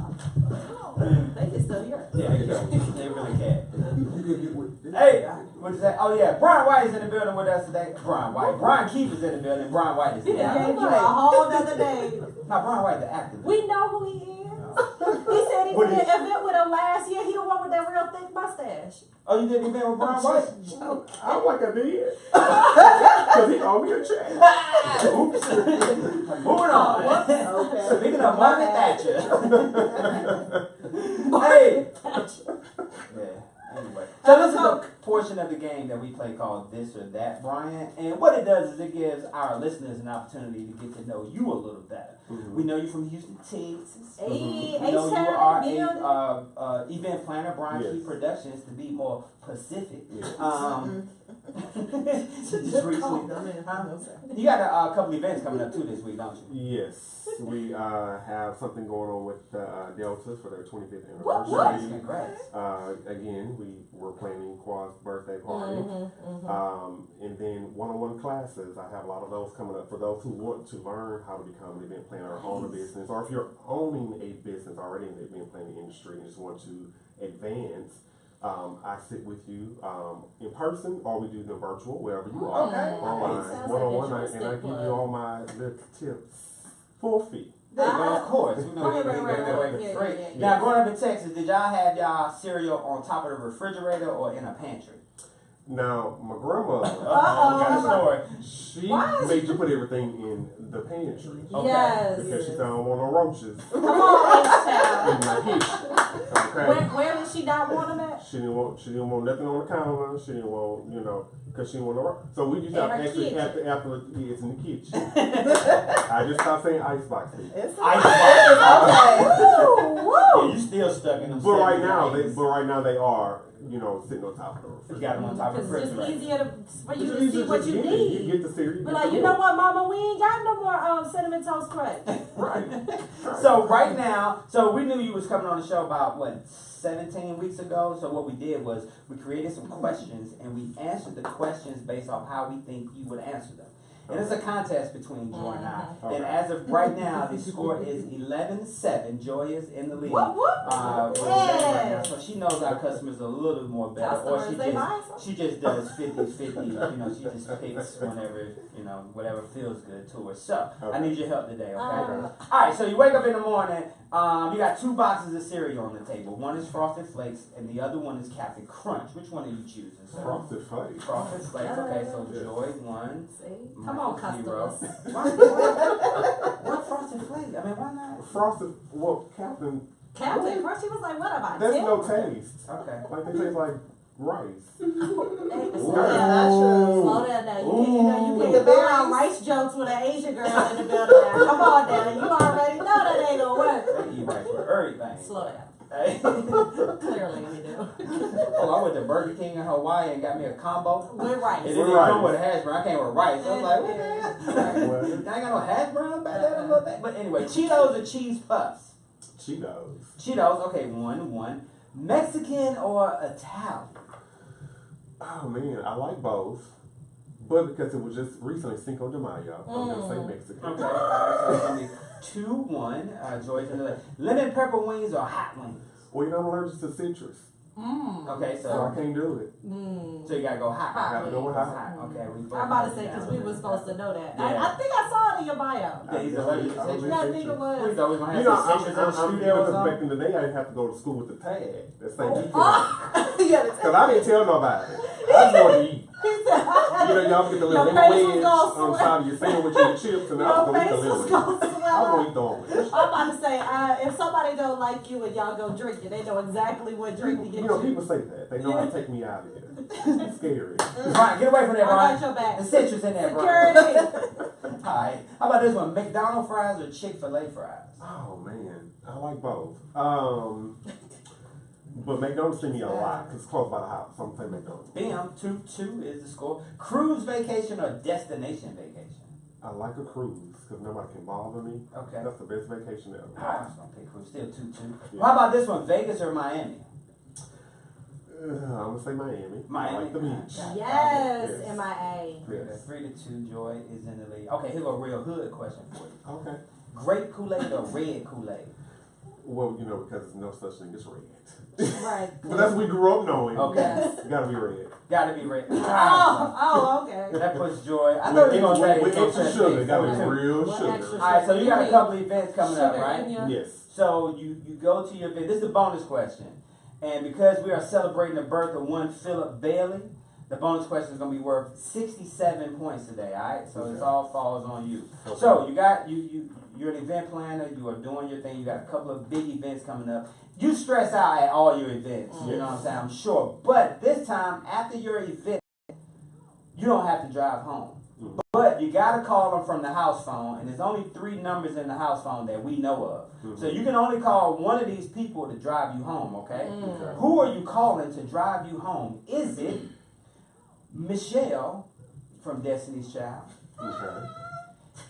S2: They can still hear it.
S3: Yeah, they really can.
S1: You could get with.
S3: Hey, what'd you say? Oh yeah, Brian White is in the building with us today. Brian White. Brian Keefe is in the building. Brian White is
S2: He
S3: here.
S2: done gave you a whole nother day.
S3: No, Brian White, the actor.
S2: We know who he is.
S5: He said he did an event with him last year. He the one with that real thick mustache.
S3: Oh, you did an event with Brian White?
S7: I'm like I did. Because he owed me a check.
S3: Oops. Moving on.
S4: Okay.
S3: Speaking of Margaret Thatcher. Hey. Yeah. Anyway, so this is a portion of the game that we play called This or That, Brian. And what it does is it gives our listeners an opportunity to get to know you a little better.
S7: Mm-hmm.
S3: We know you from Houston, Texas.
S5: Hey,
S3: We know you are a event planner, Brian
S7: Yes.
S3: Key Productions, to be more specific.
S7: Yes.
S3: Just recently. You got a couple events coming up too this week, don't you?
S7: Yes. We have something going on with Deltas for their 25th
S3: Nice,
S7: anniversary.
S3: congrats.
S7: Again, we were planning Quad's birthday party. And then one-on-one classes. I have a lot of those coming up for those who want to learn how to become an event planner or own a business, or if you're owning a business already in the event planning industry and just want to advance. I sit with you in person, or we do the virtual, wherever you are, online,
S5: Sounds
S7: one-on-one,
S5: like
S7: and I give
S5: interesting
S7: you all my little tips for free.
S3: There you go, of course. We know you
S5: Right,
S3: can
S5: right,
S3: get that way
S5: right.
S3: for
S5: Yeah,
S3: free.
S5: yeah, yeah.
S3: Now, growing up in Texas, did y'all have y'all cereal on top of the refrigerator or in a pantry?
S7: Now, my grandmother,
S3: Got a story.
S7: she
S5: Why?
S7: made you put everything in the pantry.
S3: Okay.
S5: Yes.
S7: Because she said, I don't want no roaches
S5: Come on, H-Town.
S7: in my kitchen. Okay?
S5: Where did she not want him at?
S7: She didn't want nothing on the counter. She didn't want, because she didn't want no. So we used to
S5: In her
S7: actually
S5: kitchen.
S7: after it's in the kitchen. I just stopped saying icebox people.
S4: It's
S5: Woo, woo.
S3: Yeah, you still stuck in them.
S7: But right
S3: 70s.
S7: now they are, sitting on top of the
S3: You
S7: refrigerator.
S3: got them on top of the
S5: It's just
S3: refrigerator.
S5: easier for you
S7: It's
S5: to
S7: easy
S5: see what
S7: just
S5: you
S7: get it. You
S5: need.
S7: get the cereal.
S5: Be
S7: get
S5: like,
S7: the
S5: you know
S7: milk.
S5: what, Mama, we ain't got no more cinnamon toast crunch.
S7: Right.
S3: So right now, we knew you was coming on the show about 17 weeks ago. So what we did was we created some questions and we answered the questions based off how we think you would answer them. And it's a contest between Joy and I.
S7: Okay.
S3: And as of right now, the score is 11-7. Joy is in the lead.
S5: Whoop, whoop.
S3: With right now. So she knows our customers a little more better. Or
S5: Customers, they buy some.
S3: she just does 50-50. She just picks whenever, whatever feels good to her. So I need your help today, okay? All right, so you wake up in the morning, you got 2 boxes of cereal on the table. One is Frosted Flakes and the other one is Captain Crunch. Which one are you choosing, sir?
S7: Frosted Flakes.
S3: Frosted Flakes. Okay, so
S7: Yeah.
S3: Joy 1.
S5: See? Come on,
S3: Michael,
S5: customers.
S3: 0. Why Frosted Flakes? I mean, why not?
S7: Frosted, Captain,
S5: Captain Crunch, he was like, what about
S7: that's
S5: Tim?
S7: no taste.
S3: Okay.
S7: Like they taste like rice.
S5: Hey,
S4: Ooh.
S5: slow down.
S4: Not true.
S5: Slow down now. You
S3: Ooh.
S5: can go around rice jokes with an Asian girl in the building now. Come on now. You already know that ain't gonna work.
S3: They eat rice for everything.
S5: Slow down.
S3: Hey.
S5: Clearly we do.
S3: Oh, I went to Burger King in Hawaii and got me a combo.
S5: With rice.
S3: It didn't
S7: rice.
S3: come with a hash brown. I came with rice. I was like, what the hell?
S7: Well,
S3: I ain't got no hash brown back there. Little thing. But anyway, Cheetos or cheese puffs?
S7: Cheetos.
S3: Cheetos, okay, 1-1. Mexican or Italian?
S7: Oh man, I like both. But because it was just recently Cinco de Mayo, I'm gonna say Mexican.
S3: Okay, so it's gonna be 2-1. Joy's in the lemon pepper wings or hot wings?
S7: Well, I'm allergic to citrus,
S3: Okay,
S7: so
S3: so
S7: I can't do it.
S3: so you gotta go hot.
S5: Hot.
S7: Gotta go with hot.
S3: Okay, we both
S5: I'm about to
S3: got
S5: say,
S3: it
S5: because
S3: down.
S5: we were supposed to know that.
S3: Yeah.
S5: I think I saw it in your bio.
S3: Yeah, he's allergic to
S7: I'm
S3: citrus.
S5: I
S7: allergic to
S5: think it
S7: citrus.
S3: We
S5: was.
S3: thought we were gonna
S7: You
S3: have
S7: know,
S3: some citrus in the studio or
S7: back
S3: something.
S7: in the day, I didn't have to go to school with the tag. That's St.
S5: Oh.
S7: Because I didn't tell nobody. I just wanted to eat. Y'all get the little
S5: Your face was
S7: wedge
S5: gonna
S7: on the
S5: sweat.
S7: side of your sandwich and the chips, and I was
S5: Your
S7: going to eat
S5: face
S7: the
S5: was
S7: little
S5: gonna
S7: wedge. I
S5: swell
S7: was going to
S5: up.
S7: eat the orange.
S5: I'm about to say, if somebody don't like you and y'all go drink it, they know exactly what drink to get you.
S7: People say that. They know how to take me out of here. It's scary.
S3: Brian, get away from there,
S5: I got
S3: Brian.
S5: your back.
S3: The citrus in there, Brian.
S5: Security.
S3: Alright. How about this one? McDonald's fries or Chick-fil-A fries?
S7: Oh, man. I like both. But McDonald's send me a lot because it's close by the house. So I'm going to say McDonald's.
S3: Bam, 2-2 is the score. Cruise vacation or destination vacation?
S7: I like a cruise because nobody can bother me.
S3: Okay.
S7: That's the best vacation ever.
S3: I'm just gonna pick cruise. Still 2-2.
S7: Yeah.
S3: How about this one? Vegas or Miami?
S7: I'm going to say Miami.
S3: Miami.
S7: I like the beach.
S5: Yes,
S7: Yes.
S5: MIA.
S7: Yes.
S3: 3-2. Joy is in the lead. Okay, here's a real hood question for you.
S7: Okay.
S3: Grape Kool-Aid or red Kool-Aid?
S7: Well, because there's no such thing as red.
S5: Right.
S7: But that's what we grew up knowing.
S3: Okay.
S7: It's gotta be red.
S3: Gotta be red.
S5: Oh, okay.
S3: That puts Joy. I know you're gonna say
S7: with extra sugar. Gotta be real
S5: What
S7: sugar.
S5: extra
S3: Alright, so you got a couple events coming up,
S5: Sugar
S3: right?
S5: in your-
S7: Yes.
S3: So you go to your event. This is the bonus question. And because we are celebrating the birth of one Philip Bailey, the bonus question is going to be worth 67 points today, all right? So this all falls on you.
S7: Okay.
S3: So you're an event planner. You are doing your thing. You got a couple of big events coming up. You stress out at all your events. You know what I'm saying? I'm sure. But this time, after your event, you don't have to drive home. But you got to call them from the house phone, and there's only 3 numbers in the house phone that we know of. So you can only call one of these people to drive you home, okay? Who are you calling to drive you home? Is it Michelle from Destiny's Child?
S7: Okay.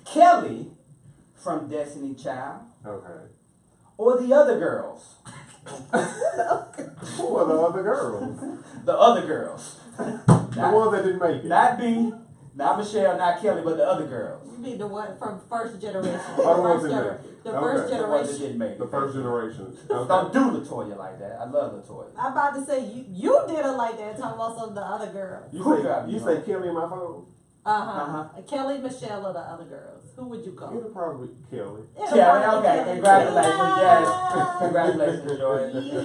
S3: Kelly from Destiny Child?
S7: Okay.
S3: Or the other girls?
S7: Who are the other girls?
S3: The other girls.
S7: The ones that didn't make it.
S3: Not B, not Michelle, not Kelly, but the other girls.
S5: You mean the one from first generation?
S7: Oh, the ones that made it.
S5: The
S7: Okay.
S5: first
S3: The ones that
S5: generation.
S3: didn't make it.
S7: The first generation.
S3: Don't
S7: Okay.
S3: do LaToya like that. I love LaToya.
S5: I'm about to say you did it like that. Talking about some of the other girls.
S7: You say Kelly in my phone?
S5: Kelly, Michelle, or the other girls. Who would you call?
S7: It'll probably be Kelly.
S3: Kelly, okay, congratulations, yes. Congratulations, Joy. You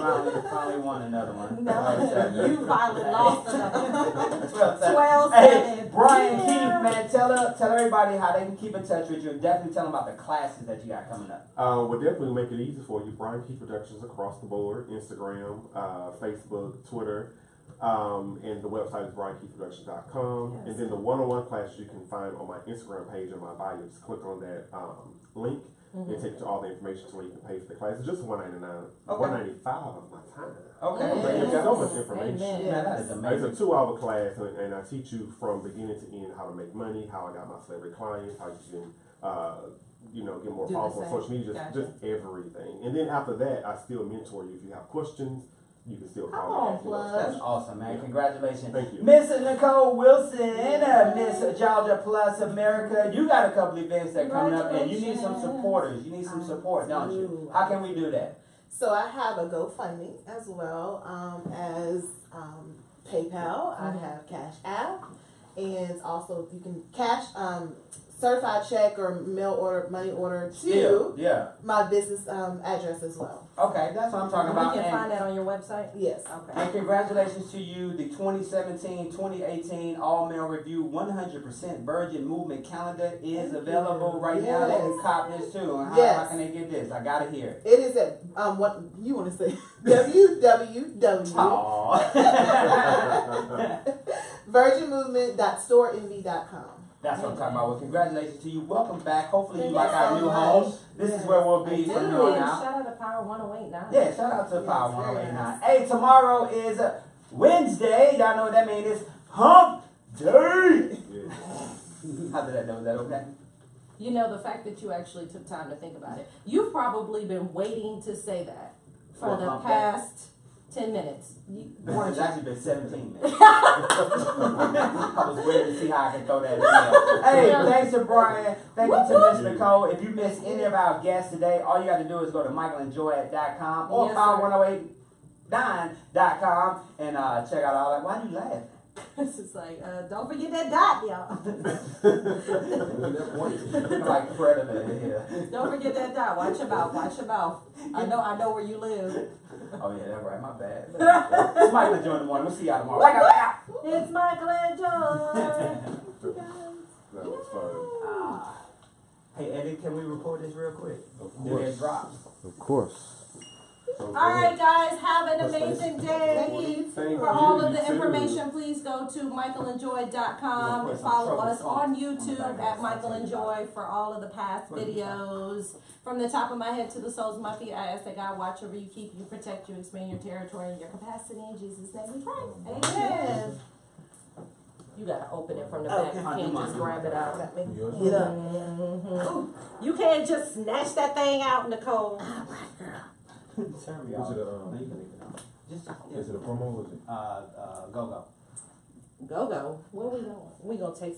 S3: finally won another one.
S5: No, you finally lost another. 12
S3: Hey,
S5: 7.
S3: Brian
S5: Yeah.
S3: Keith, man, tell everybody how they can keep in touch with you, and definitely tell them about the classes that you got coming up.
S7: We'll definitely make it easy for you. Brian Key Productions across the board, Instagram, Facebook, Twitter, and the website is briankeyproductions.com.
S5: Yes.
S7: And then the one-on-one classes you can find on my Instagram page and my bio. Just click on that link and take you to all the information to where you can pay for the class. It's just $199,
S3: Okay.
S7: $195 of my time.
S3: Okay,
S7: But
S3: there
S7: it's
S3: you
S7: so
S3: go.
S7: much information.
S5: Amen.
S3: Man, that is
S7: It's
S3: amazing.
S7: a 2-hour class, and I teach you from beginning to end how to make money, how I got my celebrity clients, how you can, get more
S5: Do the
S7: followers on
S5: same.
S7: social media, just everything. And then after that, I still mentor you. If you have questions, you can still
S4: Come
S7: call
S4: on,
S7: me. Ask me those
S4: Plug.
S3: That's
S7: questions.
S3: awesome, man. Congratulations.
S7: Thank you.
S3: Miss Nicole Wilson, Miss Georgia Plus America. You got a couple events that are coming up, and you need some supporters. You need some support, don't you? How can we do that?
S4: So I have a GoFundMe as well as PayPal. I have Cash App, and also you can cash certified check or mail order, money order to
S3: Yeah.
S4: my business address as well.
S3: Okay, that's what I'm talking about.
S5: We can
S3: And-
S5: find that on your website.
S4: Yes.
S5: Okay.
S3: And congratulations to you, the 2017-2018 All-Male Review 100% Virgin Movement calendar is available right now. They can
S4: Yes.
S3: cop this too. How
S4: Yes.
S3: can they get this? I gotta hear it.
S4: It is at what you want to say www
S3: Aww.
S4: virginmovement.storeenvy.com.
S3: That's what I'm talking about. Well, congratulations to you. Welcome back. Hopefully you
S4: Thank
S3: like
S4: you
S3: our
S4: so
S3: new
S4: much.
S3: home. This is where we'll be
S4: I
S3: from
S4: do.
S3: here on
S5: Yeah,
S3: out.
S5: shout out to Power 108.9.
S3: Yeah, shout out to
S4: Yes,
S3: Power
S4: very
S3: 108.9. Hey, tomorrow is Wednesday. Y'all know what that means. It's Hump Day. How did I know? Is that okay?
S2: You know, the fact that you actually took time to think about it. You've probably been waiting to say that for
S3: For
S2: the
S3: hump day.
S2: past 10 minutes. Weren't
S3: It's
S2: you?
S3: actually been 17 minutes. I was waiting to see how I could throw that in there. Hey, thanks to Brian. Thank you to Miss Nicole. If you missed any of our guests today, all you got to do is go to michaelandjoy.com or
S2: Yes,
S3: power1089.com and check out all that. Why do you laugh?
S5: It's just like, don't forget that dot, y'all.
S3: Like Predator in here.
S5: Don't forget that dot. Watch your mouth. Watch your mouth. I know where you live.
S3: Oh, yeah, that's right. My bad. It's Michael and Joy in the morning. We'll see y'all tomorrow. Wake up.
S5: It's Michael and Joy.
S7: That was fun.
S3: Hey, Eddie, can we record this real quick?
S1: Of
S3: Do
S1: course.
S3: it drops.
S1: Of course.
S5: All right, guys, have an amazing day.
S7: Thank
S2: For all
S7: you,
S2: of the
S7: you too.
S2: information, please go to michaelandjoy.com and follow us on YouTube at Michael and Joy for all of the past videos. From the top of my head to the soles of my feet, I ask that God watch over you, keep you, protect you, expand your territory and your capacity. In Jesus' name we pray. Amen. You gotta open it from the back. You can't just grab it out.
S4: Get up.
S2: Mhm.
S5: You can't just snatch that thing out, Nicole.
S3: Turn me
S1: Is
S3: off.
S1: it a,
S3: No, you can leave it on. Just,
S1: is it a promo or is it?
S3: go.
S2: Go. Where we going? We gonna take